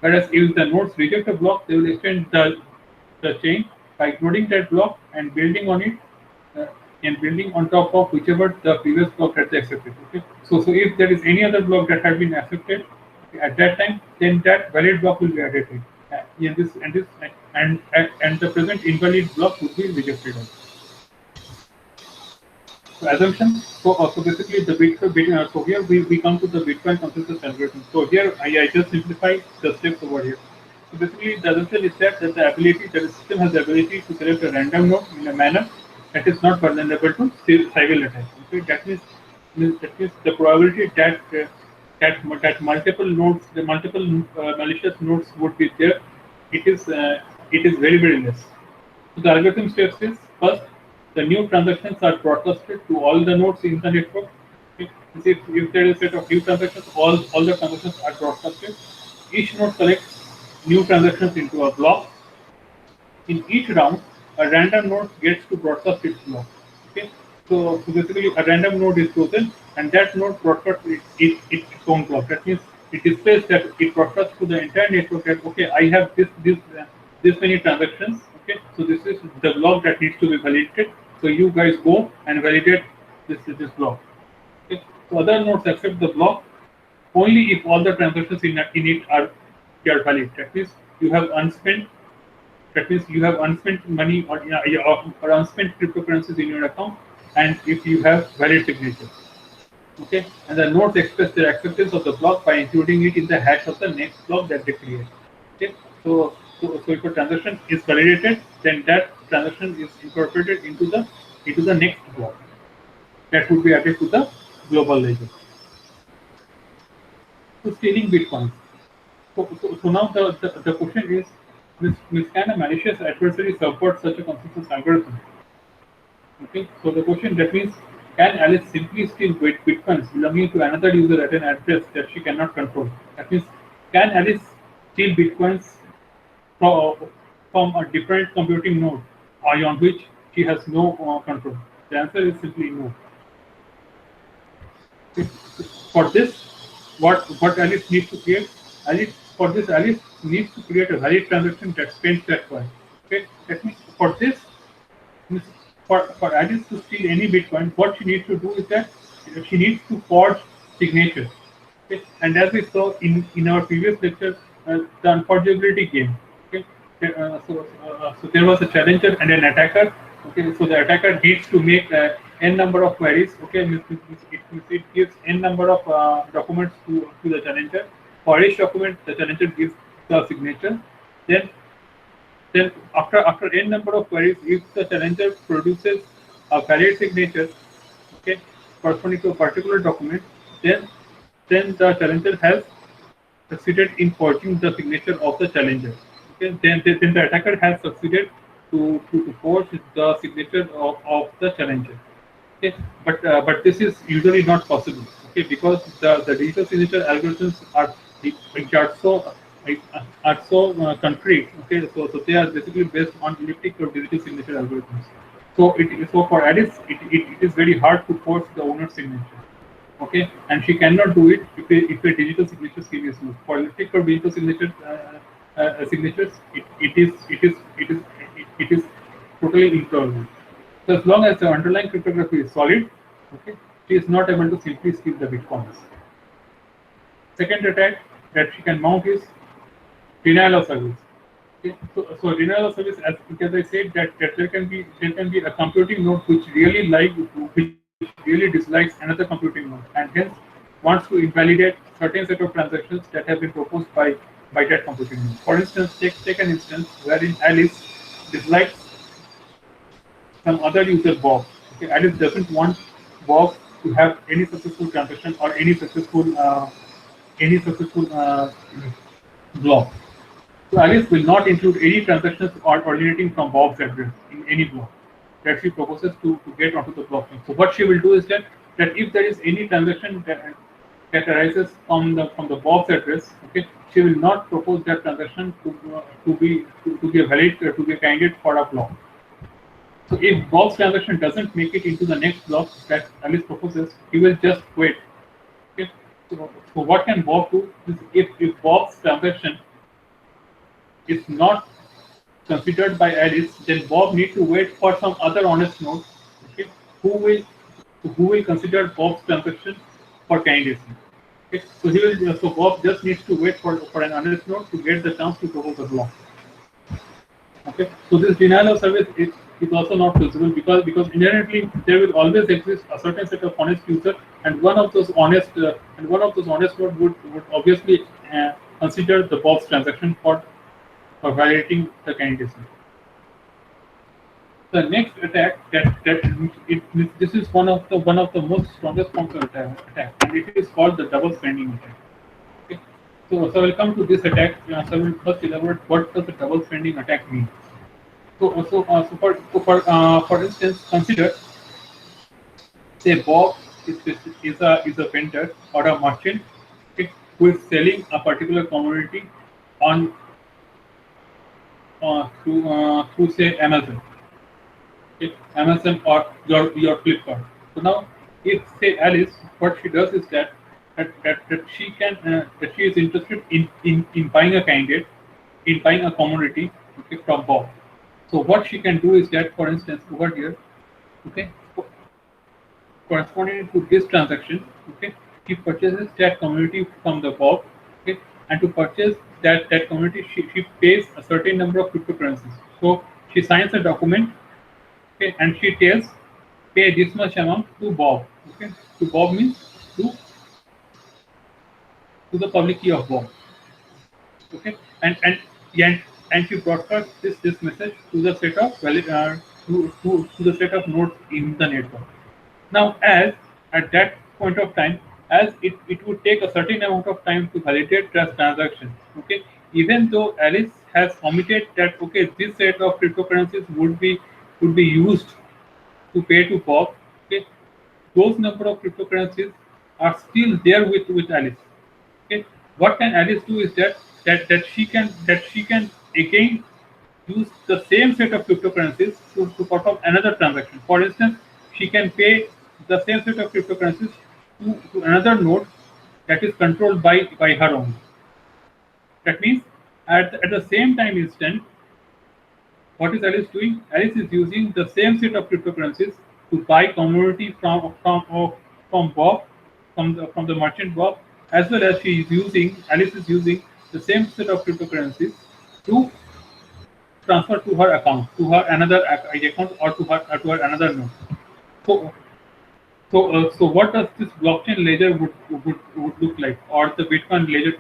Whereas if the nodes reject a block, they will extend the chain by ignoring that block and building on it and building on top of whichever the previous block that they accepted. Okay. So if there is any other block that has been accepted at that time, then that valid block will be added. And the present invalid block would be rejected. So assumption. So basically the so here we come to the Bitcoin consensus algorithm. So here I just simplify the steps over here. So basically the assumption is that the system has the ability to select a random node in a manner that is not vulnerable to Sybil attack. Okay, that means the probability that multiple nodes, the multiple malicious nodes would be there, it is very less. So the algorithm steps is first, the new transactions are broadcasted to all the nodes in the network. Okay. If there is a set of new transactions, all the transactions are broadcasted. Each node collects new transactions into a block. In each round, a random node gets to broadcast its block. Okay. So basically, a random node is chosen, and that node broadcasts its own block. That means it displays that it broadcasts to the entire network that okay, I have this many transactions. Okay, so this is the block that needs to be validated. So you guys go and validate this block. Okay, so other nodes accept the block only if all the transactions in it are valid. That means you have unspent. That means you have unspent money or unspent cryptocurrencies in your account, and if you have valid signatures. Okay, and the nodes express their acceptance of the block by including it in the hash of the next block that they create. Okay, so So if a transaction is validated, then that transaction is incorporated into the next block that would be added to the global ledger. So stealing bitcoins. So now the question is, can a malicious adversary subvert such a consensus algorithm? Okay, so the question that means, can Alice simply steal bitcoins belonging to another user at an address that she cannot control? That means, can Alice steal bitcoins from a different computing node on which she has no control? The answer is simply no. For this, what Alice needs to create, Alice needs to create a valid transaction that spends that coin. Okay, that means for this, for Alice to steal any Bitcoin, what she needs to do is that she needs to forge signatures. Okay, and as we saw in our previous lecture, the unforgeability game. Okay, so there was a challenger and an attacker. Okay, so the attacker needs to make n number of queries. Okay, it gives n number of documents to the challenger. For each document, the challenger gives the signature. Then after n number of queries, if the challenger produces a valid signature, okay, corresponding to a particular document, then the challenger has succeeded in forging the signature of the challenger. Okay, then the attacker has succeeded to forge the signature of the challenger. Okay, but this is usually not possible. Okay, because the digital signature algorithms are so concrete. Okay, so they are basically based on elliptic or digital signature algorithms. So for Alice, it is very hard to force the owner's signature. Okay, and she cannot do it if a digital signature scheme is used. For elliptic or digital signatures, it is totally improbable. So as long as the underlying cryptography is solid, okay, she is not able to simply steal the bitcoins. Second attack that she can mount is denial of service. Okay, so denial of service, as I said, that there can be a computing node which really dislikes another computing node, and hence wants to invalidate certain set of transactions that have been proposed by that computing node. For instance, take an instance wherein Alice dislikes some other user Bob. Okay, Alice doesn't want Bob to have any successful transaction or any successful block. So Alice will not include any transactions originating from Bob's address in any block that she proposes to get onto the blockchain. So what she will do is that if there is any transaction that arises from the Bob's address, okay, she will not propose that transaction to be a valid to be a candidate for a block. So if Bob's transaction doesn't make it into the next block that Alice proposes, he will just wait. Okay? So what can Bob do? Is if Bob's transaction is not considered by Alice, then Bob needs to wait for some other honest node, okay, who will consider Bob's transaction for candidacy. Okay? So Bob just needs to wait for an honest node to get the chance to propose a block. Okay, so this denial of service is also not feasible because inherently there will always exist a certain set of honest users, and one of those honest nodes would obviously consider the Bob's transaction for violating the candidacy. The next attack this is one of the most strongest forms of attack, and it is called the double spending attack. Okay, so I will come to this attack. So I will first elaborate what does the double spending attack mean. For instance, consider, say Bob is a vendor or a merchant, okay, who is selling a particular commodity on through say Amazon, okay, Amazon or your Flipkart. So now, if say Alice, what she does is that she is interested in buying a candidate, in buying a commodity, okay, from Bob. So what she can do is that, for instance, over here, okay, corresponding to this transaction, okay, she purchases that commodity from the Bob, okay, and to purchase that commodity, she pays a certain number of cryptocurrencies. So she signs a document, okay, and she tells, pay this much amount to Bob. Okay, to Bob means to the public key of Bob. Okay, and and she broadcasts this message to the set of to the set of nodes in the network. Now, as at that point of time, as it would take a certain amount of time to validate that transaction. Okay, even though Alice has committed that okay, this set of cryptocurrencies would be used to pay to Bob. Okay, those number of cryptocurrencies are still there with Alice. Okay, what can Alice do is that she can again use the same set of cryptocurrencies to perform another transaction. For instance, she can pay the same set of cryptocurrencies to another node that is controlled by her own. That means at the same time instant, what is Alice doing? Alice is using the same set of cryptocurrencies to buy commodity from Bob, from the merchant Bob, as well as Alice is using the same set of cryptocurrencies to transfer to her account, to her another account, or to her another node. So so what does this blockchain ledger would look like, or the Bitcoin ledger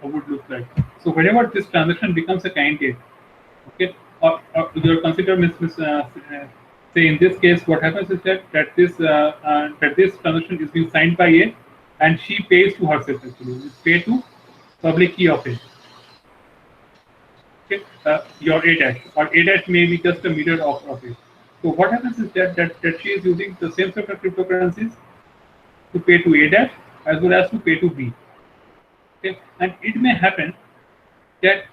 would look like? So whenever this transaction becomes a candidate, okay, or you consider say in this case, what happens is that this transaction is being signed by A, and she pays to herself actually. It's pay to public key of A. Okay, your A dash, or A dash may be just a mirror of it. So what happens is that she is using the same set of cryptocurrencies to pay to A dash as well as to pay to B. Okay, and it may happen that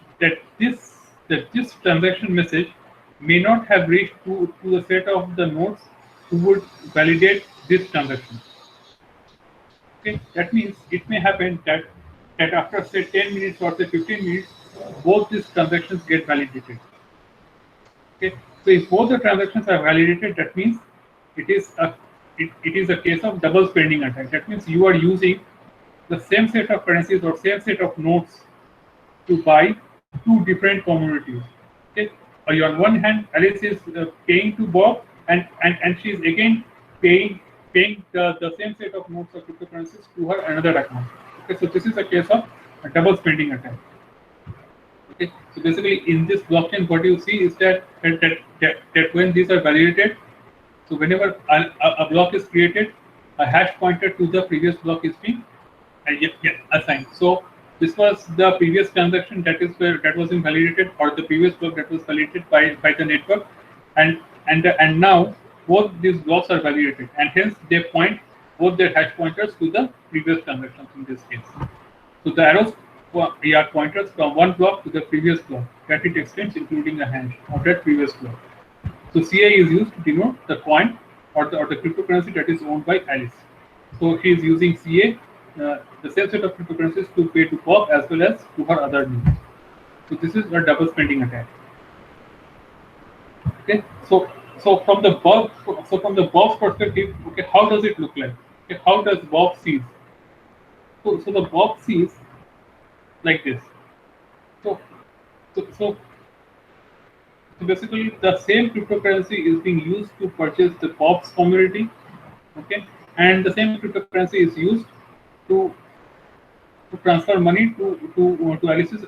this transaction message may not have reached to the set of the nodes who would validate this transaction. Okay, that means it may happen that after say 10 minutes or say 15 minutes, both these transactions get validated. Okay, so if both the transactions are validated, that means it is a case of double spending attack. That means you are using the same set of currencies or same set of notes to buy two different commodities. Okay, on one hand, Alice is paying to Bob, and she is again paying the same set of notes or cryptocurrencies to her another account. Okay, so this is a case of a double spending attack. Okay, so basically in this blockchain, what you see is that when these are validated, so whenever a block is created, a hash pointer to the previous block is being assigned. So this was the previous transaction that was invalidated, or the previous block that was validated by the network, and now both these blocks are validated, and hence they point both their hash pointers to the previous transactions in this case. So the arrows are pointers from one block to the previous block that it extends, including a hash of that previous block. So CA is used to denote the coin or the cryptocurrency that is owned by Alice. So she is using CA, the same set of cryptocurrencies, to pay to Bob as well as to her other needs. So this is a double spending attack. Okay, so from the Bob's perspective, okay, how does it look like? Okay, how does Bob sees? So the Bob sees like this. So basically, the same cryptocurrency is being used to purchase the Bob's commodity, okay, and the same cryptocurrency is used to transfer money to Alice's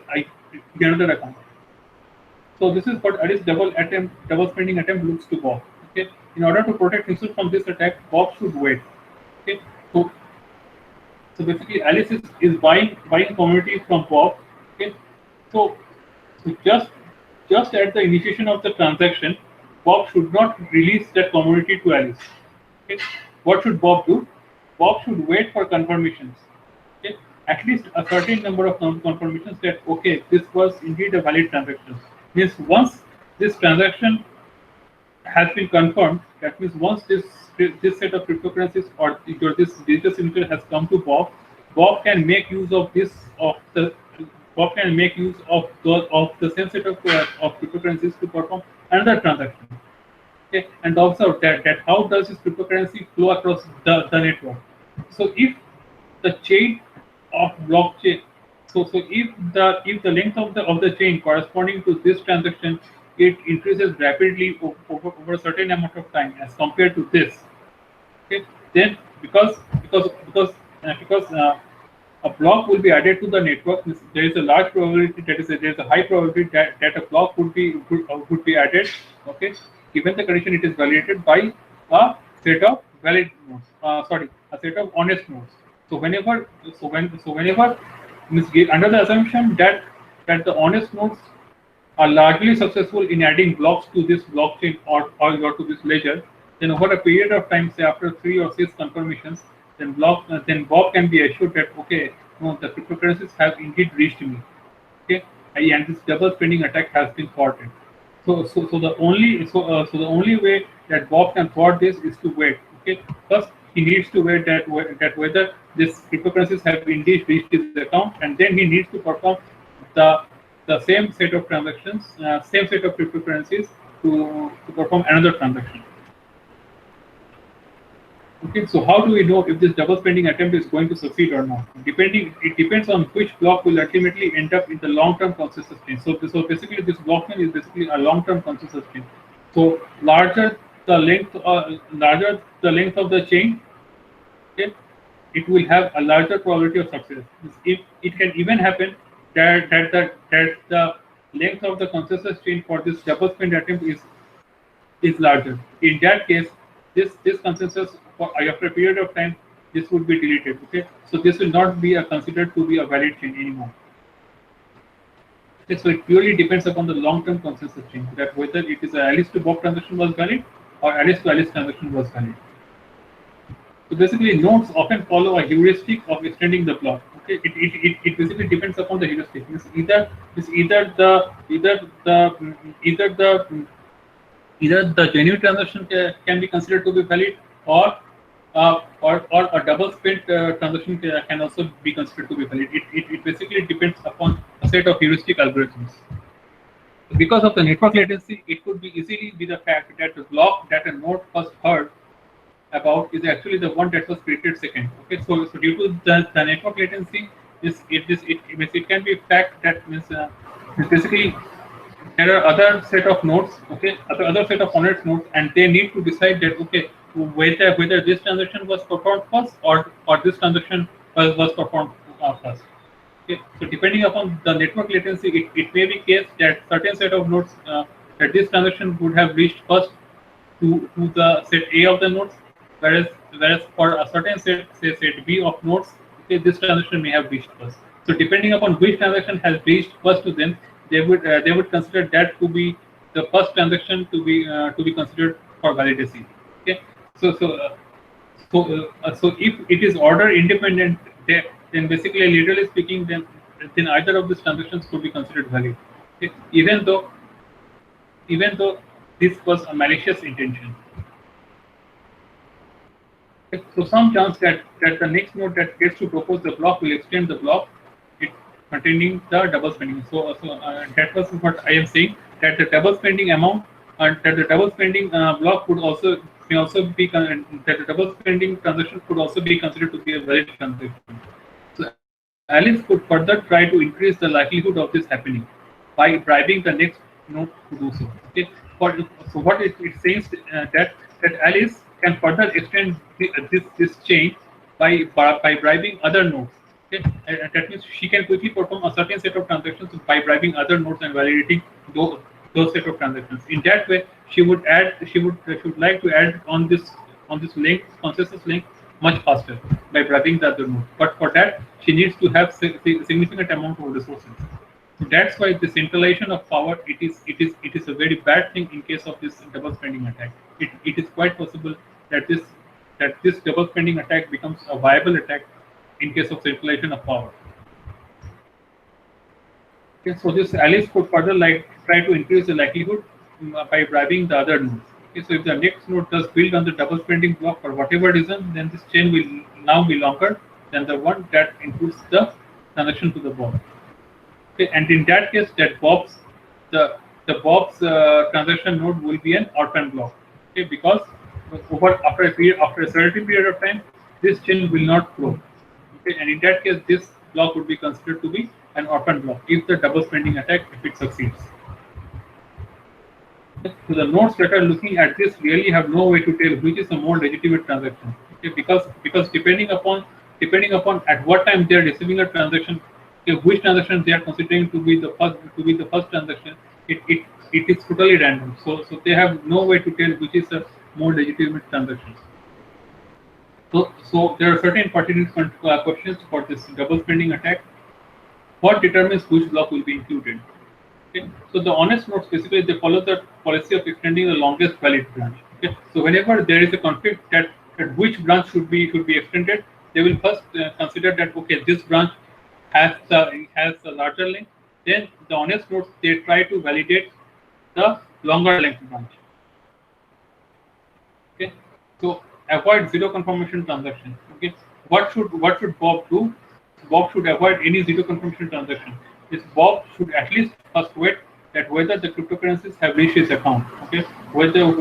another account. So this is what Alice's double spending attempt looks to Bob. Okay, in order to protect himself from this attack, Bob should wait. Okay, so basically Alice is buying commodity from Bob. Okay, so just at the initiation of the transaction, Bob should not release that commodity to Alice. Okay, what should Bob do? Bob should wait for confirmations. Okay, at least a certain number of confirmations that okay, this was indeed a valid transaction. Means once this transaction has been confirmed, that means once this set of cryptocurrencies or this digital signature has come to Bob, Bob can make use of the same set of cryptocurrencies to perform another transaction. Okay, and observe that how does this cryptocurrency flow across the network. So if the chain of blockchain, so if the length of the chain corresponding to this transaction, it increases rapidly over a certain amount of time as compared to this. Okay, then because a block will be added to the network. There is a large probability, there is a high probability that a block would be added. Okay, given the condition, it is validated by a set of valid nodes. A set of honest nodes. So whenever under the assumption that the honest nodes are largely successful in adding blocks to this blockchain or to this ledger, then over a period of time, say after 3 or 6 confirmations, then Bob can be assured that okay, no, the cryptocurrencies have indeed reached me. Okay, and this double spending attack has been thwarted. So the only way that Bob can thwart this is to wait. Okay, first he needs to wait that whether this cryptocurrencies have indeed reached his account, and then he needs to perform the same set of transactions, same set of cryptocurrencies to perform another transaction. Okay, so how do we know if this double spending attempt is going to succeed or not? It depends on which block will ultimately end up in the long-term consensus chain. So basically, this blockchain is basically a long-term consensus chain. So larger the length of the chain, okay, it will have a larger probability of success. If it can even happen that the length of the consensus chain for this double spend attempt is larger. In that case, this consensus after a period of time, this would be deleted. Okay, so this will not be considered to be a valid chain anymore. Okay, so it purely depends upon the long-term consensus chain, that whether it is a Alice to Bob transaction was valid or Alice to Alice transaction was valid. So basically, nodes often follow a heuristic of extending the block. Okay, it basically depends upon the heuristic. It's either the genuine transaction can be considered to be valid, or a double spent transaction can also be considered to be valid. It basically depends upon a set of heuristic algorithms. Because of the network latency, it could be easily be the fact that the block that a node first heard about is actually the one that was created second. Okay, so due to the network latency, it can be fact that means basically there are other set of nodes, okay, other set of honest nodes, and they need to decide that okay, whether this transaction was performed first or this transaction was performed first. Okay, so depending upon the network latency, it may be case that certain set of nodes that this transaction would have reached first to the set A of the nodes, whereas for a certain set, say set B of nodes, okay, this transaction may have reached first. So depending upon which transaction has reached first to them, they would consider that to be the first transaction to be considered for validity. Okay, so if it is order independent, then basically, literally speaking, then either of these transactions could be considered valid, okay? Even though this was a malicious intention. Okay, so some chance that the next node that gets to propose the block will extend the block containing the double spending. So that was what I am saying, that the double spending amount and that the double spending block may also be that the double spending transaction could also be considered to be a valid transaction. So Alice could further try to increase the likelihood of this happening by bribing the next node to do so. Okay, so what it says that Alice can further extend this chain by bribing other nodes. Okay, and that means she can quickly perform a certain set of transactions by bribing other nodes and validating those set of transactions. In that way, she would like to add on this link, consensus link, much faster by bribing the other node. But for that, she needs to have significant amount of resources. So that's why the centralization of power it is a very bad thing in case of this double spending attack. It is quite possible that this double spending attack becomes a viable attack in case of centralization of power. Okay, so this Alice could further try to increase the likelihood by bribing the other nodes. Okay, so if the next node does build on the double spending block for whatever reason, then this chain will now be longer than the one that includes the transaction to the Bob. Okay, and in that case, that Bob's transaction node will be an orphan block. Okay, because after a certain period of time, this chain will not grow. Okay, and in that case, this block would be considered to be an orphan block if the double spending attack succeeds. So the nodes that are looking at this really have no way to tell which is a more legitimate transaction. Okay, because depending upon depending upon at what time they are receiving a transaction, which transaction they are considering to be the first transaction. It is totally random. So they have no way to tell which is a more legitimate transaction. So there are certain pertinent questions for this double spending attack. What determines which block will be included? Okay. So the honest nodes basically they follow the policy of extending the longest valid branch. Okay. So whenever there is a conflict that which branch should be extended, they will first consider that okay, this branch has a larger length. Then the honest nodes they try to validate the longer length branch. Okay. So avoid zero confirmation transaction. Okay. What should Bob do? Bob should avoid any zero confirmation transaction. This Bob should at least first wait that whether the cryptocurrencies have reached his account. Okay. Whether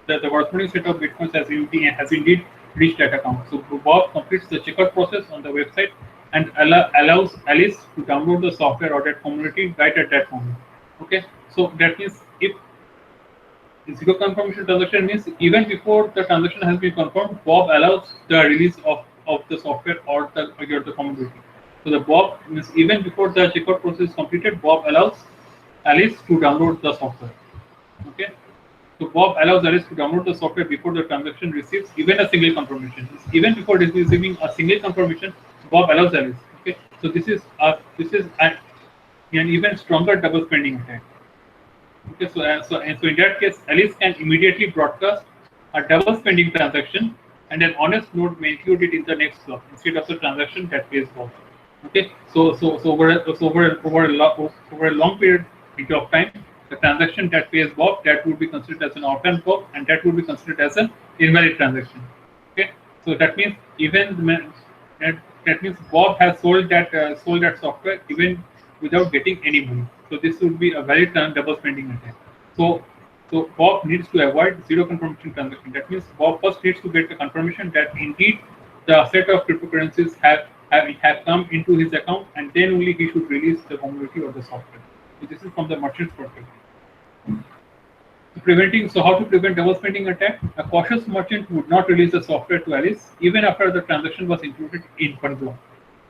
that the corresponding set of bitcoins has indeed reached that account. So Bob completes the checkout process on the website and allows Alice to download the software or that community right at that moment. Okay. So that means if zero confirmation transaction means even before the transaction has been confirmed, Bob allows the release of the software or the community. So the Bob means even before the checkout process is completed, Bob allows Alice to download the software. Okay. So Bob allows Alice to download the software before the transaction receives even a single confirmation. Even before receiving a single confirmation, Bob allows Alice. Okay. So this is an even stronger double spending attack. Okay, so in that case, Alice can immediately broadcast a double spending transaction, and an honest node may include it in the next block instead of the transaction that pays Bob. Okay, so over a long period of time, the transaction that pays Bob that would be considered as an orphan Bob, and that would be considered as an invalid transaction. Okay, so that means that means Bob has sold that software even without getting any money. So this would be a valid double spending attack. So Bob needs to avoid zero confirmation transaction. That means Bob first needs to get the confirmation that indeed the set of cryptocurrencies have come into his account, and then only he should release the community or the software. So this is from the merchant's perspective. So how to prevent double spending attack? A cautious merchant would not release the software to Alice even after the transaction was included in one block.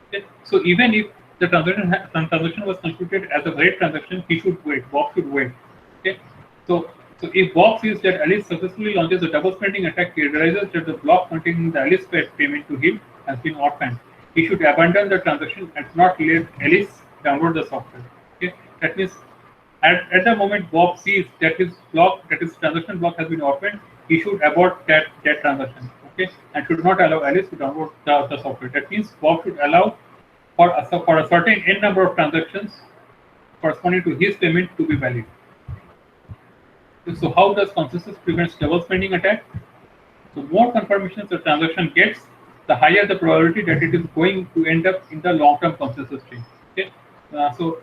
Okay? So even if the transaction was concluded as a valid transaction, he should wait. Bob should wait. Okay. So if Bob sees that Alice successfully launches a double spending attack, he realizes that the block containing the Alice payment to him has been orphaned. He should abandon the transaction and not let Alice download the software. Okay. That means at the moment Bob sees that his transaction block has been orphaned, he should abort that transaction. Okay, and should not allow Alice to download the software. That means Bob should allow for a certain n number of transactions corresponding to his payment to be valid. So how does consensus prevent double spending attack? So more confirmations the transaction gets, the higher the probability that it is going to end up in the long-term consensus chain. Okay, so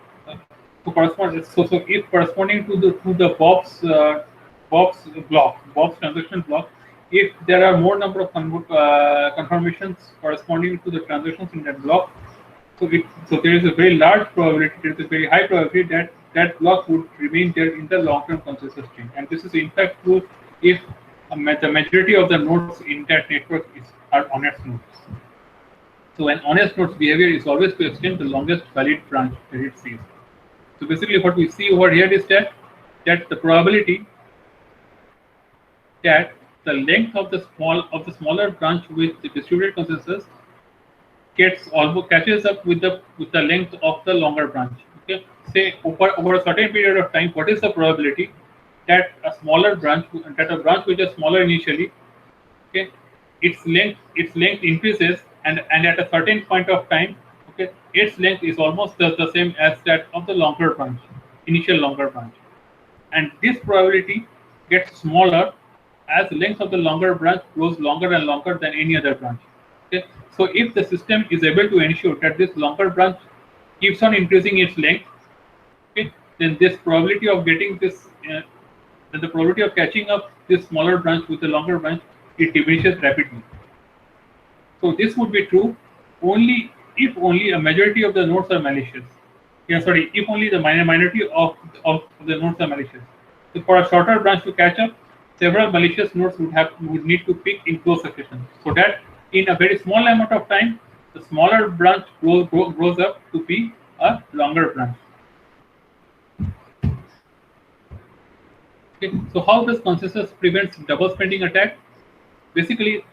if corresponding to the Bob's transaction block, if there are more number of confirmations corresponding to the transactions in that block, so there is a very large probability, there is a very high probability that block would remain there in the long-term consensus chain. And this is in fact true if the majority of the nodes in that network are honest nodes. So an honest node's behavior is always to extend the longest valid branch that it sees. So basically what we see over here is that the probability that the length of the smaller branch with the distributed consensus catches up with the length of the longer branch. Okay, say over a certain period of time, what is the probability that a branch which is smaller initially, okay, its length increases and at a certain point of time, okay, its length is almost the same as that of the initial longer branch, and this probability gets smaller as the length of the longer branch grows longer and longer than any other branch. Okay, so if the system is able to ensure that this longer branch keeps on increasing its length, okay, then this probability of getting this, the probability of catching up this smaller branch with the longer branch, it diminishes rapidly. So this would be true if only a majority of the nodes are malicious. If only the minority of the nodes are malicious. So for a shorter branch to catch up, several malicious nodes would need to pick in close succession, so that in a very small amount of time, the smaller branch grows up to be a longer branch. Okay. So how does consensus prevent double spending attack? Basically,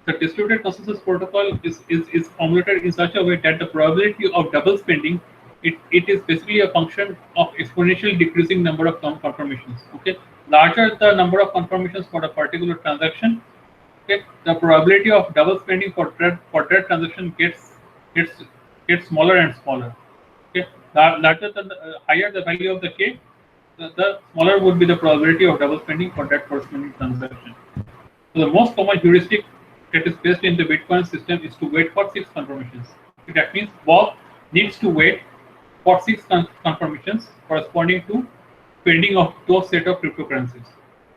the distributed consensus protocol is formulated in such a way that the probability of double spending, it is basically a function of exponentially decreasing number of confirmations. Okay, larger the number of confirmations for a particular transaction, okay, the probability of double spending for that transaction gets smaller and smaller. Okay, larger than higher the value of the k, the smaller would be the probability of double spending for that corresponding transaction. So the most common heuristic that is based in the Bitcoin system is to wait for 6 confirmations. That means Bob needs to wait for 6 confirmations corresponding to spending of those set of cryptocurrencies.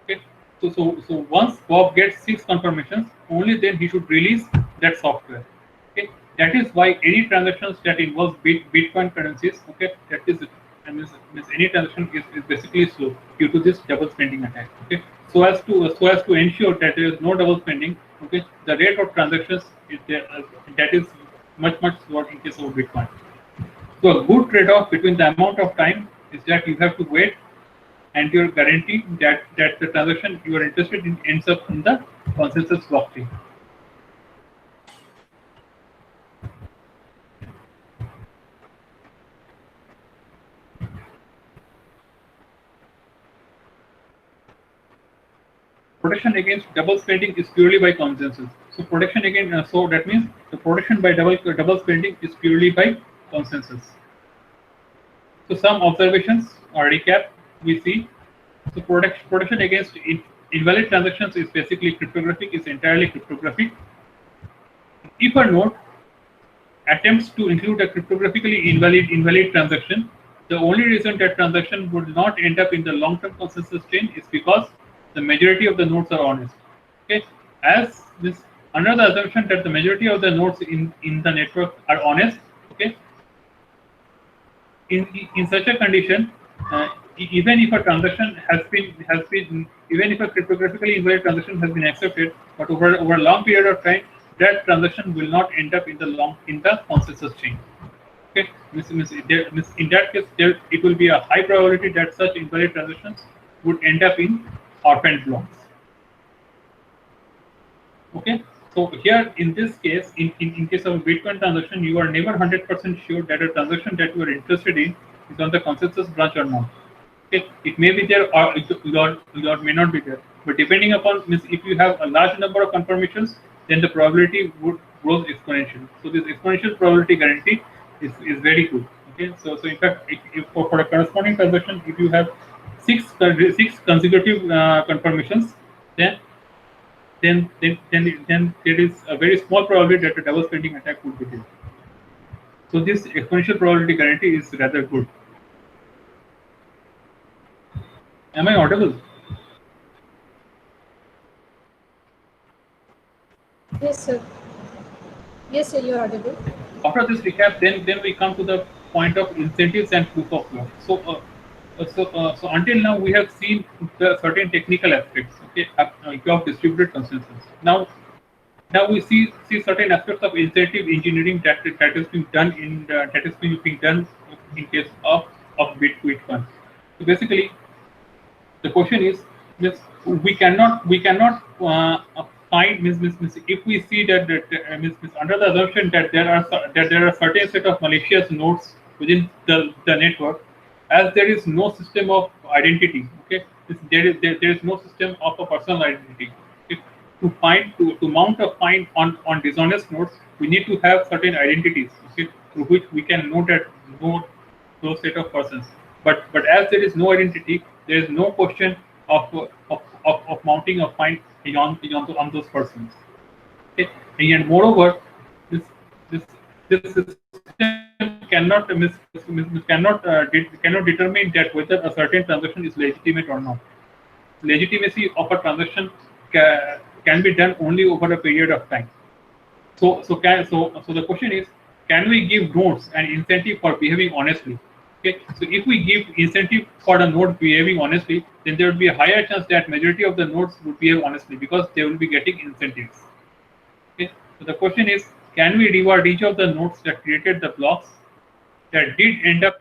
Okay. So once Bob gets 6 confirmations, only then he should release that software. Okay. That is why any transactions that involves Bitcoin currencies, okay, that is means any transaction is basically slow due to this double spending attack. Okay. So as to ensure that there is no double spending, okay, the rate of transactions is there, that is much slower in case of Bitcoin. So a good trade-off between the amount of time is that you have to wait, and you're guaranteed that the transaction you are interested in ends up in the consensus blockchain. Protection against double spending is purely by consensus. So protection against, so that means the protection by double spending is purely by consensus. So some observations or recap we see. So protection against invalid transactions is basically cryptographic, is entirely cryptographic. If a node attempts to include a cryptographically invalid transaction, the only reason that transaction would not end up in the long-term consensus chain is because the majority of the nodes are honest. Okay, as this under the assumption that the majority of the nodes in the network are honest. Okay, in such a condition, even if a transaction has been even if a cryptographically invalid transaction has been accepted, but over a long period of time, that transaction will not end up in the consensus chain. Okay, in that case, it will be a high probability that such invalid transactions would end up in orphaned blocks. Okay, so here in this case, in case of a Bitcoin transaction, you are never 100% sure that a transaction that you are interested in is on the consensus branch or not. Okay, it may be there or it may not be there, but depending upon if you have a large number of confirmations, then the probability would grow exponentially. So this exponential probability guarantee is very good. Okay, so in fact, if for a corresponding transaction, if you have six consecutive confirmations, then there is a very small probability that a double spending attack would be there. So this exponential probability guarantee is rather good. Am I audible? Yes, sir. Yes, sir, you are audible. After this recap, then we come to the point of incentives and proof of work. So until now we have seen the certain technical aspects, okay, of distributed consensus. Now we see certain aspects of incentive engineering that is being done in case of Bitcoin. So basically, the question is, we cannot find if we see that under the assumption that there are certain set of malicious nodes within the network, as there is no system of identity. Okay, there is no system of a personal identity. If to mount a fine on dishonest nodes, we need to have certain identities, okay, through which we can know those set of persons. But as there is no identity, there is no question of mounting a fine on those persons. Okay, and moreover, this system cannot determine that whether a certain transaction is legitimate or not. Legitimacy of a transaction can be done only over a period of time. So the question is, can we give nodes an incentive for behaving honestly? Okay, so if we give incentive for the node behaving honestly, then there will be a higher chance that majority of the nodes would behave honestly because they will be getting incentives. Okay, so the question is, can we reward each of the nodes that created the blocks that did end up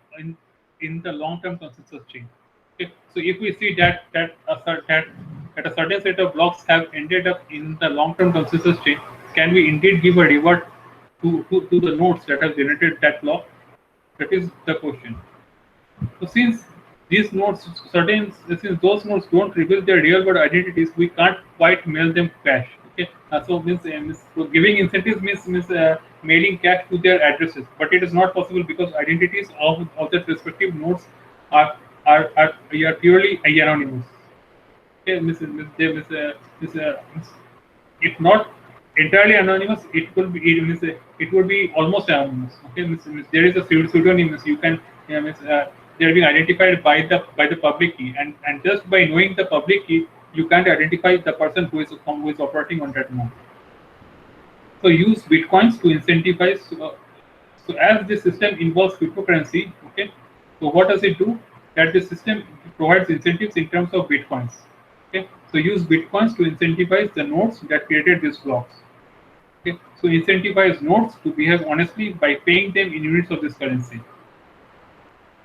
in the long-term consensus chain? Okay, so if we see that a certain set of blocks have ended up in the long-term consensus chain, can we indeed give a reward to the nodes that have generated that block? That is the question. So since these nodes, since those nodes don't reveal their real world identities, we can't quite mail them cash. Okay, so giving incentives means mailing cash to their addresses, but it is not possible because identities of the respective nodes are are purely anonymous. Okay, if not entirely anonymous, it would be almost anonymous. Okay, there is a pseudonym. You can they are being identified by the public key, and just by knowing the public key, you can't identify the person who is operating on that node. So use bitcoins to incentivize. So as this system involves cryptocurrency, okay. So what does it do? That the system provides incentives in terms of bitcoins. Okay. So use bitcoins to incentivize the nodes that created these blocks. Okay. So incentivize nodes to behave honestly by paying them in units of this currency.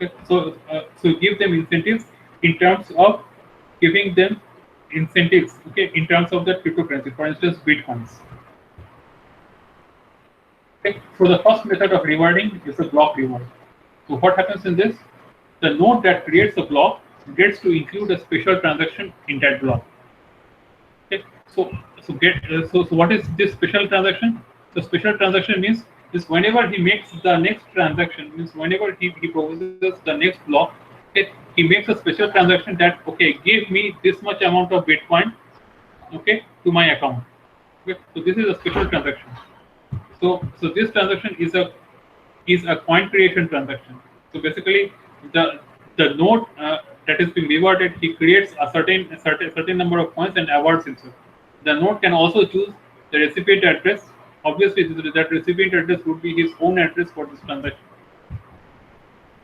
Okay. So give them incentives in terms of giving them incentives. Okay. In terms of the cryptocurrency, for instance, bitcoins. Okay. So the first method of rewarding is the block reward. So what happens in this? The node that creates a block gets to include a special transaction in that block. Okay. So what is this special transaction? The special transaction means whenever he makes the next transaction, means whenever he proposes the next block, okay, he makes a special transaction that okay, give me this much amount of Bitcoin, okay, to my account. Okay. So this is a special transaction. So this transaction is a coin creation transaction. So basically, the node that is being rewarded, he creates a certain number of coins and awards himself. The node can also choose the recipient address. Obviously, that recipient address would be his own address for this transaction.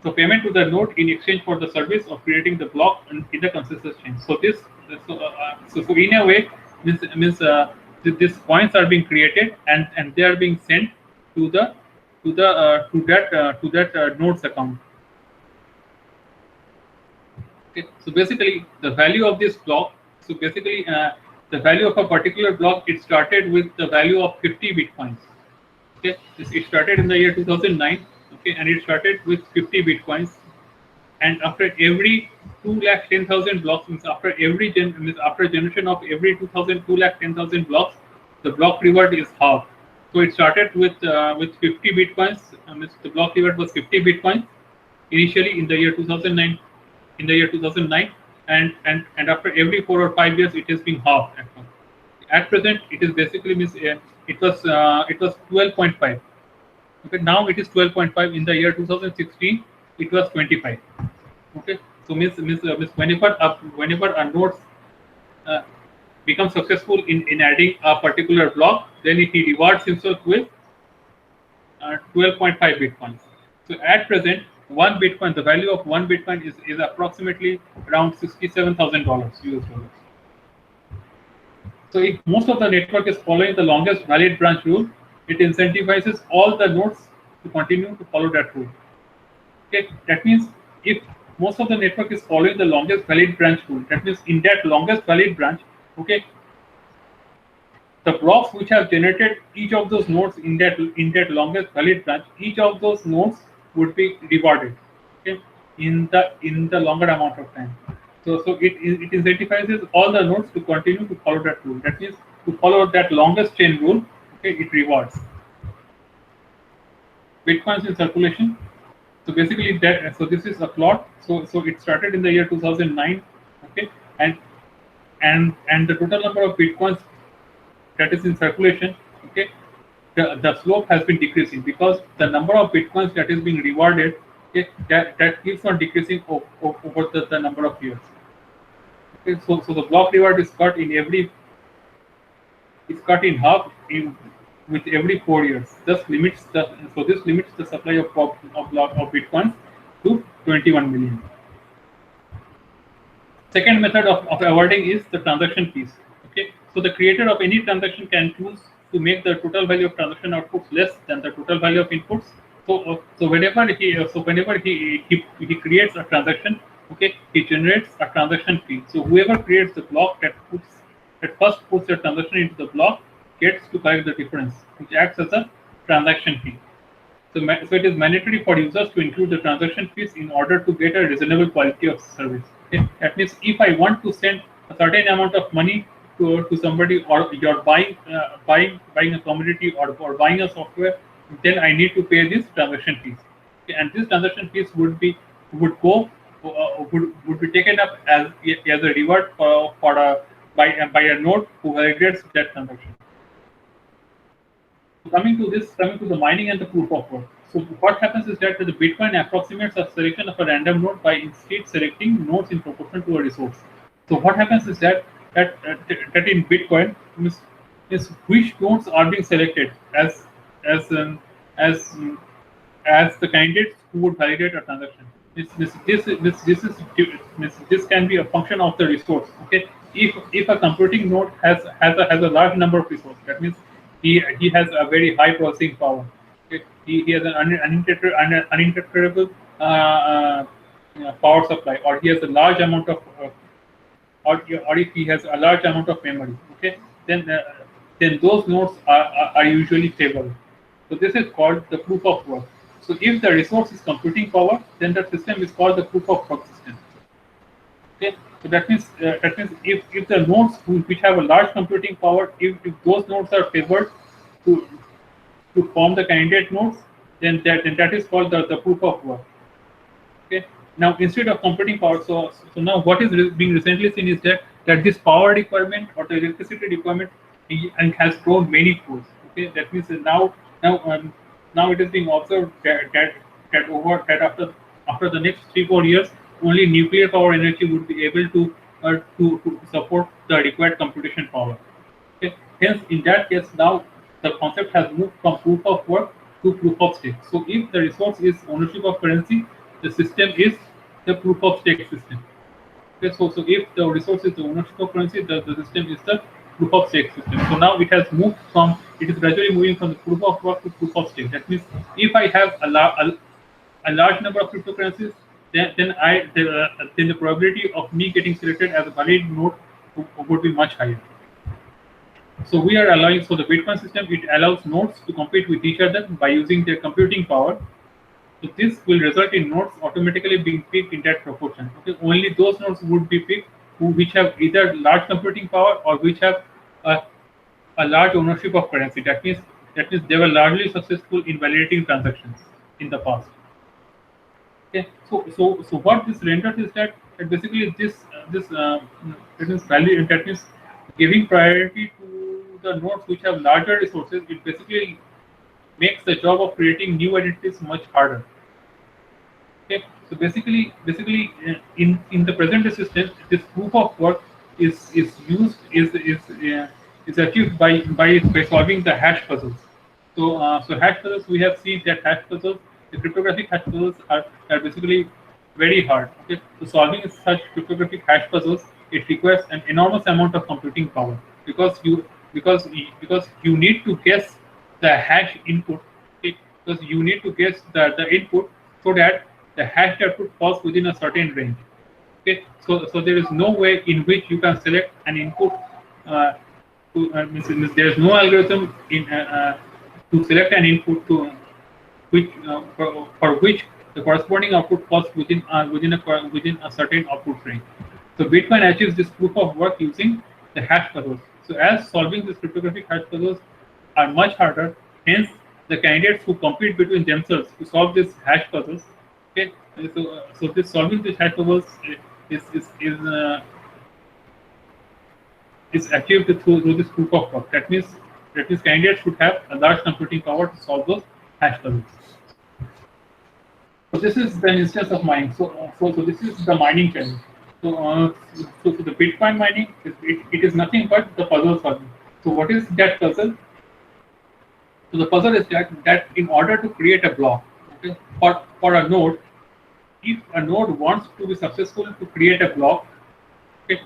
So payment to the node in exchange for the service of creating the block in the consensus chain. So so in a way, these coins are being created and they are being sent to the to that node's account. Okay. So basically, the value of this block. So basically, the value of a particular block, it started with the value of 50 bitcoins. Okay, it started in the year 2009. Okay, and it started with 50 bitcoins. And after every 2,10,000 blocks, means after after generation of every 2,10,000 blocks, the block reward is half. So it started with 50 bitcoins. The block reward was 50 bitcoins initially in the year 2009. In the year 2009, and after every 4 or 5 years, it has been halved. At present, it is basically it was 12.5. Okay, now it is 12.5. In the year 2016, it was 25. Okay, so whenever a node uh, becomes successful in adding a particular block, then he rewards himself with 12.5 bitcoins. So at present, one bitcoin, the value of one bitcoin is approximately around $67,000 US. So if most of the network is following the longest valid branch rule, it incentivizes all the nodes to continue to follow that rule. Okay, that means if most of the network is following the longest valid branch rule, that means in that longest valid branch, okay, the blocks which have generated each of those nodes in that longest valid branch, each of those nodes would be rewarded, okay, in the longer amount of time. So it incentivizes all the nodes to continue to follow that rule. That means to follow that longest chain rule, okay, it rewards. Bitcoins in circulation. So basically this is a plot. So it started in the year 2009, okay, and the total number of bitcoins that is in circulation, okay, the slope has been decreasing because the number of bitcoins that is being rewarded, okay, that keeps on decreasing over the number of years. Okay, so the block reward is cut in half with every 4 years. This limits the supply of bitcoins to 21 million. Second method of avoiding is the transaction fees. Okay, so the creator of any transaction can choose to make the total value of transaction outputs less than the total value of inputs. So whenever he creates a transaction, okay, he generates a transaction fee. So whoever creates the block that first puts the transaction into the block gets to collect the difference, which acts as a transaction fee. So it is mandatory for users to include the transaction fees in order to get a reasonable quality of service. Okay? That means if I want to send a certain amount of money to somebody, or you're buying a commodity, or buying a software, then I need to pay these transaction fees. Okay? And these transaction fees would be taken up as a reward by a node who validates that transaction. Coming to the mining and the proof of work. So what happens is that the Bitcoin approximates a selection of a random node by instead selecting nodes in proportion to a resource. So what happens is that in Bitcoin is which nodes are being selected as the candidates who would validate a transaction. This can be a function of the resource. Okay, if a computing node has a large number of resources, that means he has a very high processing power. Okay? He has an uninterpretable power supply, or he has a large amount of, or if he has a large amount of memory. Okay, then those nodes are usually favored. So this is called the proof of work. So if the resource is computing power, then the system is called the proof of work system. Okay, so that means if the nodes which have a large computing power, if those nodes are favored to form the candidate nodes, then that is called the proof of work. Okay. Now instead of computing power, so now what is being recently seen is that this power requirement, or the electricity requirement, has grown many folds. Okay, that means now it is being observed that after the next 3-4 years, only nuclear power energy would be able to support the required computation power. Okay. Hence, in that case, now the concept has moved from proof of work to proof of stake. So if the resource is ownership of currency, the system is the proof of stake system. Okay, so if the resource is the ownership of currency, the system is the proof of stake system. So now it is gradually moving from the proof of work to proof of stake. That means if I have a large number of cryptocurrencies, then the probability of me getting selected as a valid node would be much higher. So we are allowing, so the Bitcoin system, it allows nodes to compete with each other by using their computing power. So this will result in nodes automatically being picked in that proportion. Okay, only those nodes would be picked which have either large computing power or which have a large ownership of currency. That means they were largely successful in validating transactions in the past. Okay, so what this renders is that basically that means giving priority to the nodes which have larger resources. It basically makes the job of creating new identities much harder. Okay, so basically in the present system, this proof of work is achieved by solving the hash puzzles. So hash puzzles, we have seen that hash puzzles, the cryptographic hash puzzles are basically very hard. Okay, so solving such cryptographic hash puzzles, it requires an enormous amount of computing power, because you need to guess the hash input. Okay, because you need to guess the input so that the hash output falls within a certain range. Okay, so there is no way in which you can select an input. There is no algorithm to select an input for which the corresponding output falls within a certain output range. So Bitcoin achieves this proof of work using the hash puzzles. So as solving these cryptographic hash puzzles are much harder, hence the candidates who compete between themselves to solve these hash puzzles. Okay, so this solving these hash puzzles is achieved through this proof of work. That means candidates should have a large computing power to solve those hash puzzles. So this is the instance of mining. So this is the mining challenge. So the Bitcoin mining, it is nothing but the puzzle solving. So what is that puzzle? So the puzzle is that in order to create a block, okay, for a node, if a node wants to be successful to create a block, okay,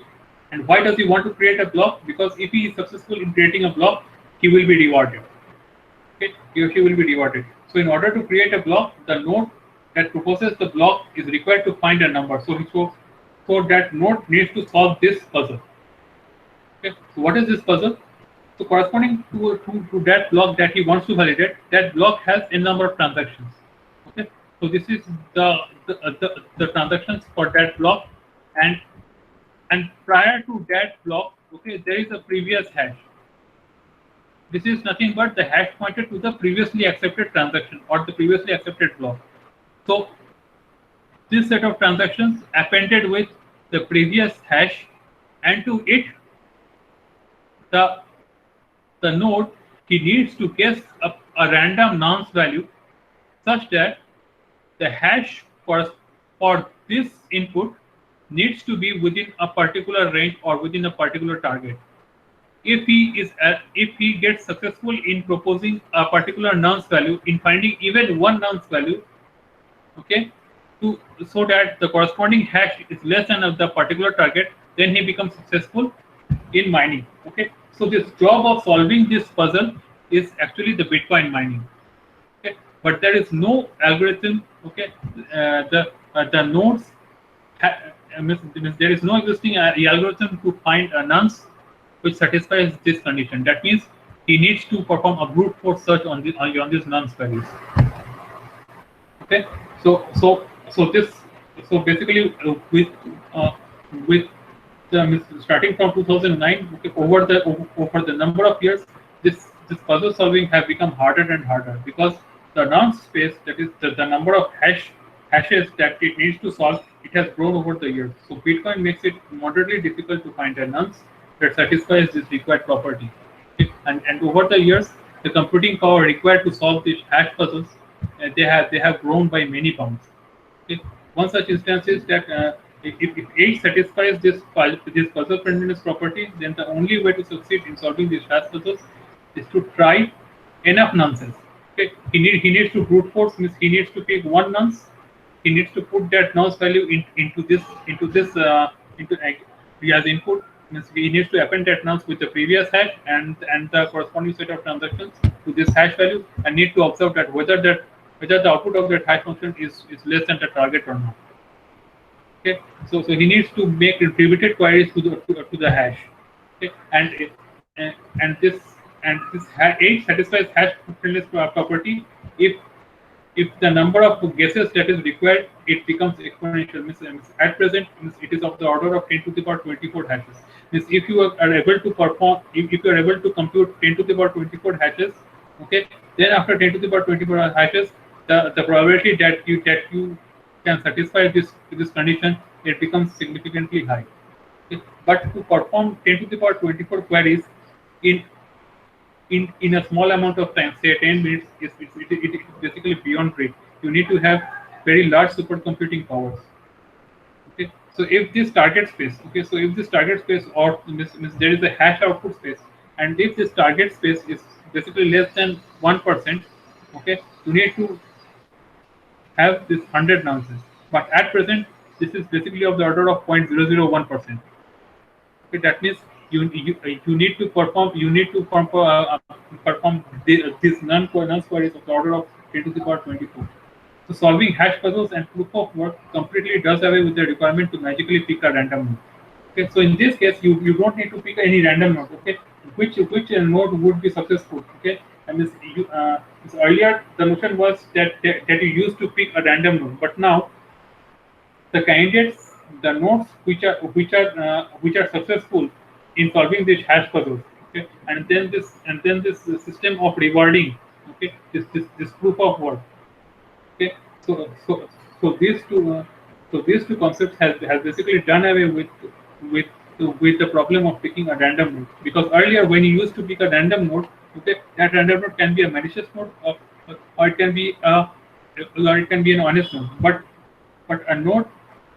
and why does he want to create a block? Because if he is successful in creating a block, he will be rewarded. Okay, he or she will be rewarded. So in order to create a block, the node that proposes the block is required to find a number. So that node needs to solve this puzzle. Okay, so what is this puzzle? So corresponding to that block that he wants to validate, that block has a number of transactions. Okay, so this is the transactions for that block, and prior to that block, okay, there is a previous hash. This is nothing but the hash pointed to the previously accepted transaction or the previously accepted block. So this set of transactions appended with the previous hash, and to it, the node, he needs to guess a random nonce value such that the hash for this input needs to be within a particular range or within a particular target. If he gets successful in proposing a particular nonce value, in finding even one nonce value, okay, so that the corresponding hash is less than of the particular target, then he becomes successful in mining. Okay, so this job of solving this puzzle is actually the Bitcoin mining. Okay, but there is no algorithm. Okay, the nodes there is no existing algorithm to find a nonce which satisfies this condition. That means he needs to perform a brute force search on these nonce values. Okay, so basically with starting from 2009, okay, over the number of years, this puzzle solving have become harder and harder because the nonce space, that is the number of hashes that it needs to solve, it has grown over the years. So Bitcoin makes it moderately difficult to find a nonce that satisfies this required property. Okay? And over the years, the computing power required to solve these hash puzzles, they have grown by many bounds. Okay? One such instance is that if H satisfies this puzzle friendliness property, then the only way to succeed in solving these hash puzzles is to try enough nonces. Okay, he needs to brute force, means he needs to pick one nonce. He needs to put that nonce value into as input. Means he needs to append that nonce with the previous hash and the corresponding set of transactions to this hash value, and need to observe that whether the output of that hash function is less than the target or not. Okay, so he needs to make distributed queries to the hash. Okay, and this H satisfies hash friendliness property if the number of guesses that is required, it becomes exponential. Means at present, it is of the order of 10 to the power 24 hashes. Means if you are able to perform, if you are able to compute 10 to the power 24 hashes, okay, then after 10 to the power 24 hashes, the probability that you can satisfy this condition, it becomes significantly high. Okay? But to perform 10 to the power 24 queries in a small amount of time, say 10 minutes, it is basically beyond great. You need to have very large supercomputing powers. Okay, so if this target space, okay, so if this target space or means there is a hash output space, and if this target space is basically less than 1%, okay, you need to have this 100 nonces. But at present, this is basically of the order of 0.001%. Okay, that means you need to perform these nonce queries of the order of 10 to the power 24. So solving hash puzzles and proof of work completely does away with the requirement to magically pick a random node. Okay, so in this case, you don't need to pick any random node. Okay, which node would be successful? Okay, and earlier the notion was that you used to pick a random node, but now the candidates, the nodes which are successful in solving these hash puzzles, okay, and then this system of rewarding, okay, this proof of work, okay, so these two concepts has basically done away with the problem of picking a random node, because earlier when you used to pick a random node, okay, that random node can be a malicious node or it can be an honest node, but a node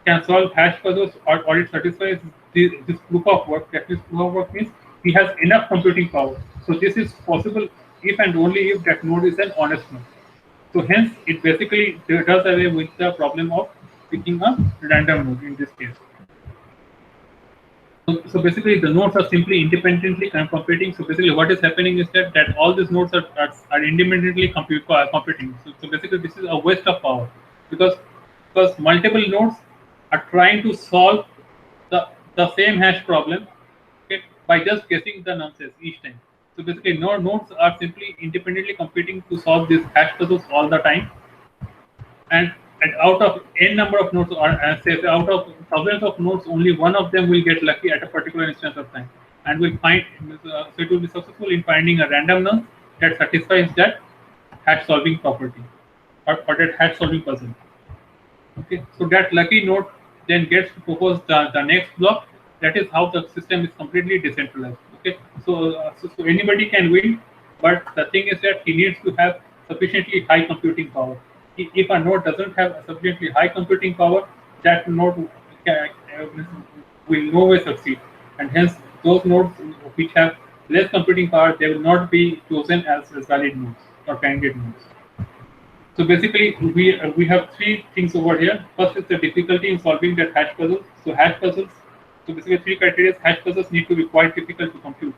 can solve hash puzzles or it satisfies this proof of work. That means proof of work means he has enough computing power. So this is possible if and only if that node is an honest node. So hence it basically does away with the problem of picking a random node in this case. So basically, the nodes are simply independently computing. So basically, what is happening is that all these nodes are independently computing. So basically, this is a waste of power because multiple nodes are trying to solve the same hash problem, okay, by just guessing the nonces each time. So basically, nodes are simply independently computing to solve these hash puzzles all the time, and out of n number of nodes, or say out of thousands of nodes, only one of them will get lucky at a particular instance of time, and will find so it will be successful in finding a random node that satisfies that hash solving property or that hash solving puzzle. Okay, so that lucky node then gets to propose the next block. That is how the system is completely decentralized. Okay, so anybody can win, but the thing is that he needs to have sufficiently high computing power. If a node doesn't have sufficiently high computing power, that node will no way succeed, and hence those nodes which have less computing power, they will not be chosen as valid nodes or candidate nodes. So basically, we have three things over here. First is the difficulty in solving that hash puzzle. So hash puzzles. So basically, three criteria. Hash puzzles need to be quite difficult to compute.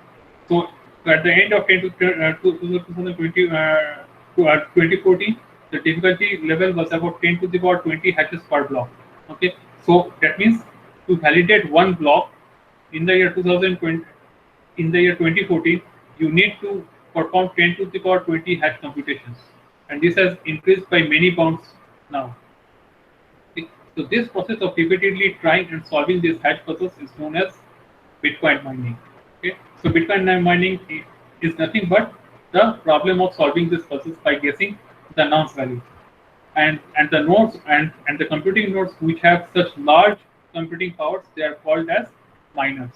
So at the end of 2020 2014, the difficulty level was about 10 to the power 20 hashes per block. Okay. So that means to validate one block in the year 2020, in the year 2014, you need to perform 10 to the power 20 hash computations. And this has increased by many bounds now. Okay. So this process of repeatedly trying and solving these hash puzzles is known as Bitcoin mining. Okay. So Bitcoin mining is nothing but the problem of solving these puzzles by guessing the nonce value. And the nodes and the computing nodes which have such large computing powers, they are called as miners.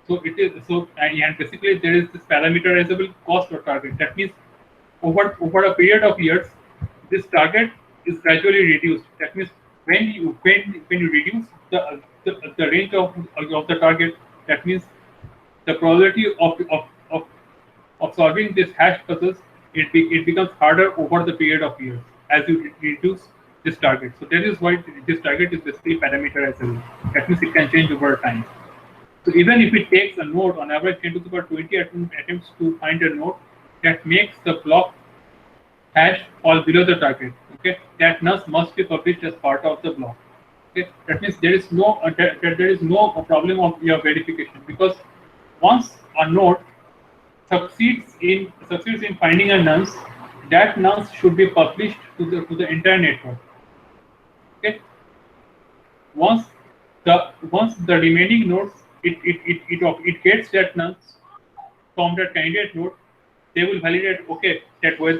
So it is and basically there is this parameterizable cost or target. That means over a period of years, this target is gradually reduced. That means when you reduce the range of the target, that means the probability of solving this hash puzzles, it becomes harder over the period of years as you reduce this target. So that is why this target is basically parameterizable. That means it can change over time. So even if it takes a node on average 10 to the power 20 attempts to find a node that makes the block hash fall below the target, okay, that nonce must be published as part of the block. Okay, that means there is no problem of your verification, because once a node succeeds in finding a nonce, that nonce should be published to the entire network. Okay, once the remaining nodes it gets that nonce from the candidate node, they will validate, okay, that when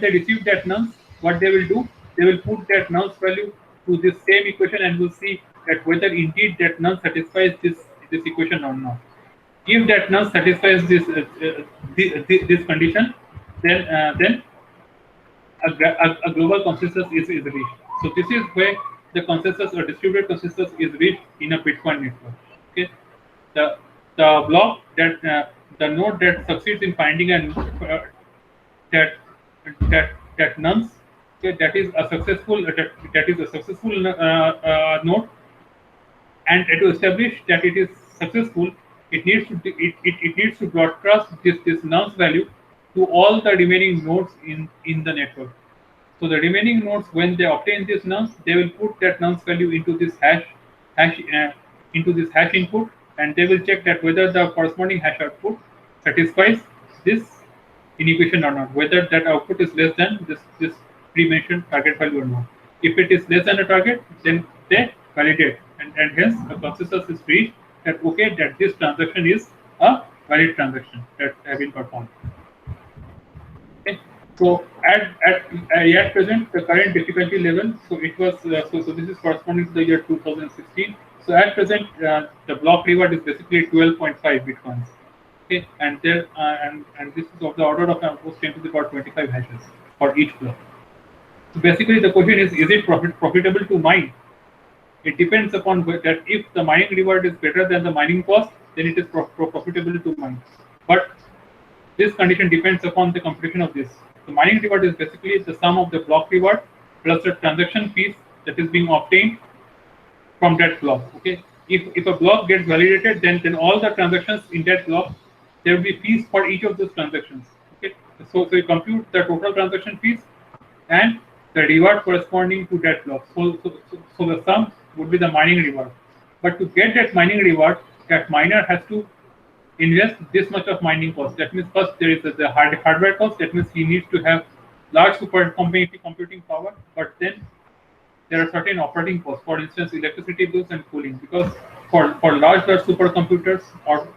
they receive that nonce, what they will do, they will put that nonce value to this same equation and will see that whether indeed that nonce satisfies this equation or not. If that nonce satisfies this condition, then a global consensus is reached. So this is where the consensus or distributed consensus is reached in a Bitcoin network. Okay, the block that the node that succeeds in finding that nonce, okay, that is a successful node, and to establish that it is successful, it needs to broadcast this nonce value to all the remaining nodes in the network. So the remaining nodes, when they obtain this nonce, they will put that nonce value into this hash input, and they will check that whether the corresponding hash output satisfies this inequation or not, whether that output is less than this pre-mentioned target value or not. If it is less than a target, then they validate, and hence the consensus is reached that okay, that this transaction is a valid transaction that have been performed. Okay. So at present, the current difficulty level, so it was so this is corresponding to the year 2016. So at present, the block reward is basically 12.5 bitcoins. Okay, and there and this is of the order of almost 10 to the power 25 hashes for each block. So basically, the question is it profitable to mine? It depends upon that. If the mining reward is better than the mining cost, then it is profitable to mine. But this condition depends upon the computation of this. The mining reward is basically the sum of the block reward plus the transaction fees that is being obtained from that block. Okay, if a block gets validated, then all the transactions in that block, there will be fees for each of those transactions. Okay, so you compute the total transaction fees and the reward corresponding to that block. So the sum would be the mining reward. But to get that mining reward, that miner has to invest this much of mining cost. That means first there is the hardware cost. That means he needs to have large computing power. But then there are certain operating costs, for instance, electricity bills and cooling. Because for large supercomputers or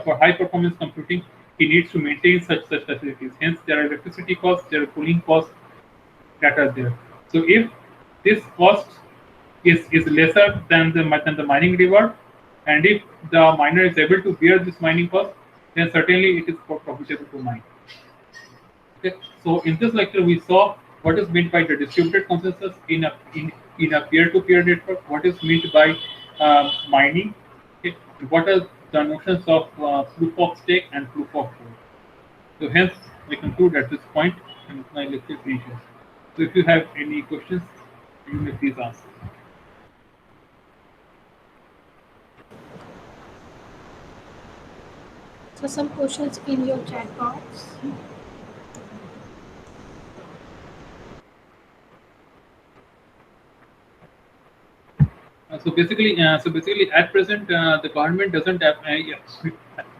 for high performance computing, he needs to maintain such facilities. Hence, there are electricity costs, there are cooling costs that are there. So if this cost is lesser than the mining reward, and if the miner is able to bear this mining cost, then certainly it is profitable to mine. Okay. So in this lecture, we saw what is meant by the distributed consensus in a peer-to-peer network. What is meant by mining? Okay. What are the notions of proof of stake and proof of work? So hence, we conclude at this point, and my lecture finishes. So if you have any questions, you may please ask. So some questions in your chat box. So basically, at present, the government doesn't have,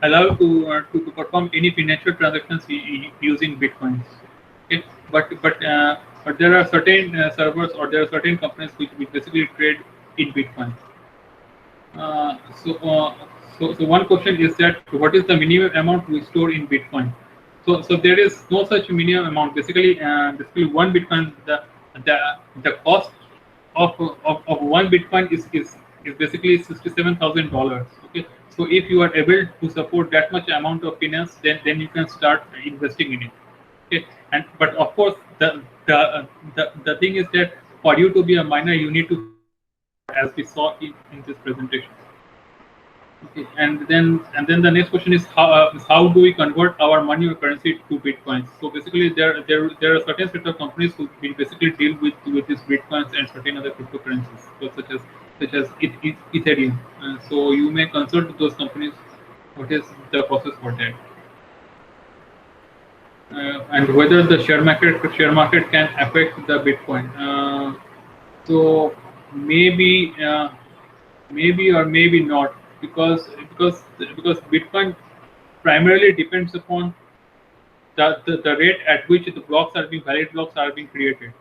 allow to perform any financial transactions using bitcoins. Okay, but there are certain servers, or there are certain companies which basically trade in bitcoin. So one question is that what is the minimum amount we store in bitcoin? So there is no such minimum amount. Basically one bitcoin, the cost of one bitcoin is basically $67,000. Okay, so if you are able to support that much amount of finance, then you can start investing in it. Okay, but of course the thing is that for you to be a miner, you need to, as we saw in this presentation. Okay, and then the next question is how do we convert our money or currency to bitcoins? So basically there are certain set of companies who will basically deal with these bitcoins and certain other cryptocurrencies, so such as Ethereum. So you may consult those companies what is the process for that, and whether the share market can affect the bitcoin. So maybe or maybe not, because bitcoin primarily depends upon the rate at which the valid blocks are being created.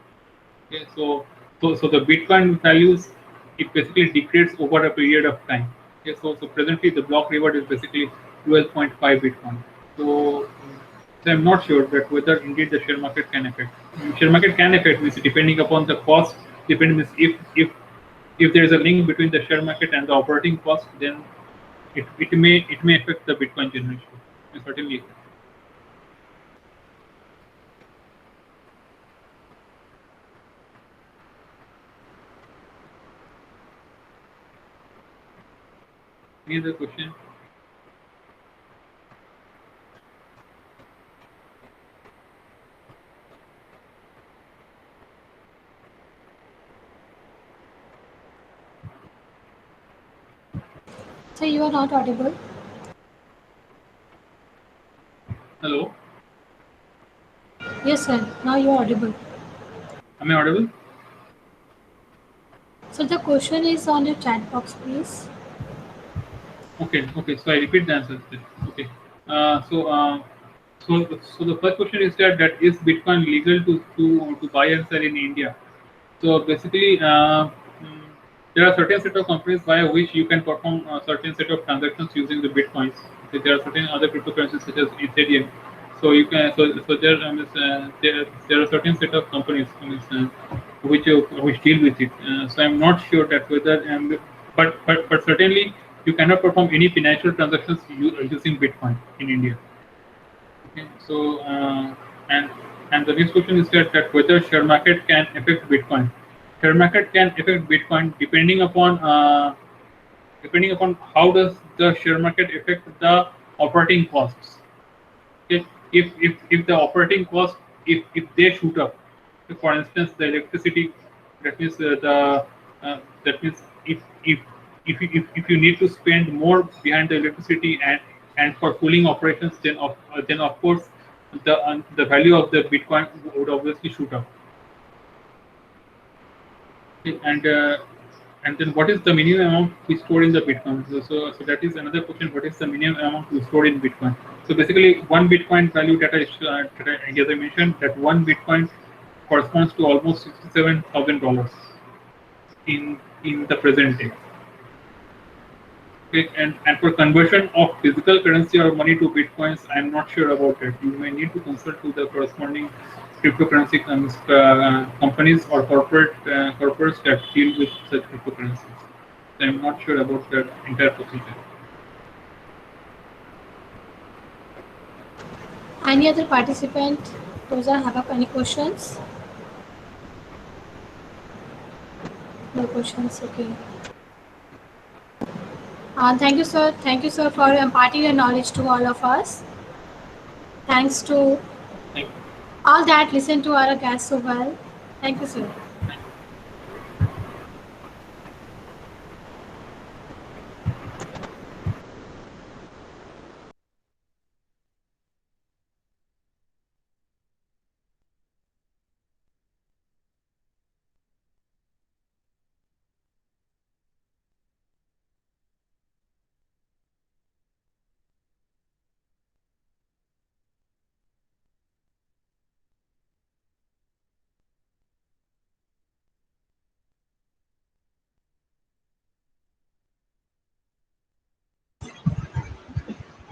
Okay, so the bitcoin values, it basically degrades over a period of time. Okay, so presently the block reward is basically 12.5 bitcoin. So I'm not sure that whether indeed the share market can affect. Share market can affect, means depending upon the cost. Depending if there is a link between the share market and the operating cost, then it may affect the bitcoin generation. Certainly. Any other question? So you are not audible. Hello? Yes, sir. Now you are audible. Am I audible? So the question is on your chat box, please. Okay. So I repeat the answers then. Okay. So the first question is that is Bitcoin legal to buy and sell in India? So basically, there are certain set of companies via which you can perform a certain set of transactions using the bitcoins. Okay, there are certain other cryptocurrencies such as Ethereum. So you can there are certain set of companies which deal with it. So I'm not sure that whether but certainly you cannot perform any financial transactions using Bitcoin in India. Okay, so and the next question is that whether share market can affect Bitcoin. Share market can affect Bitcoin depending upon how does the share market affect the operating costs. Okay, if the operating cost if they shoot up, For instance, the electricity, that means that means if you need to spend more behind the electricity and for cooling operations, then of course the value of the Bitcoin would obviously shoot up. Okay, and then what is the minimum amount we store in the Bitcoin? So that is another question. What is the minimum amount we store in Bitcoin? So basically, one Bitcoin value that as I mentioned, that one Bitcoin corresponds to almost $67,000 in the present day. Okay, and for conversion of physical currency or money to Bitcoins, I'm not sure about it. You may need to consult to the corresponding cryptocurrency companies or corporates that deal with such cryptocurrencies. So I'm not sure about that entire procedure. Any other participant? Rosa, have up any questions? No questions. Okay. Thank you, sir. Thank you, sir, for imparting your knowledge to all of us. Thanks to Thank you. all that listen to our guests so well. Thank you, sir.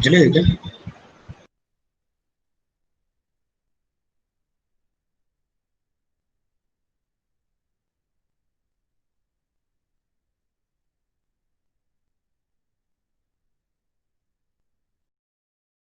चले क्या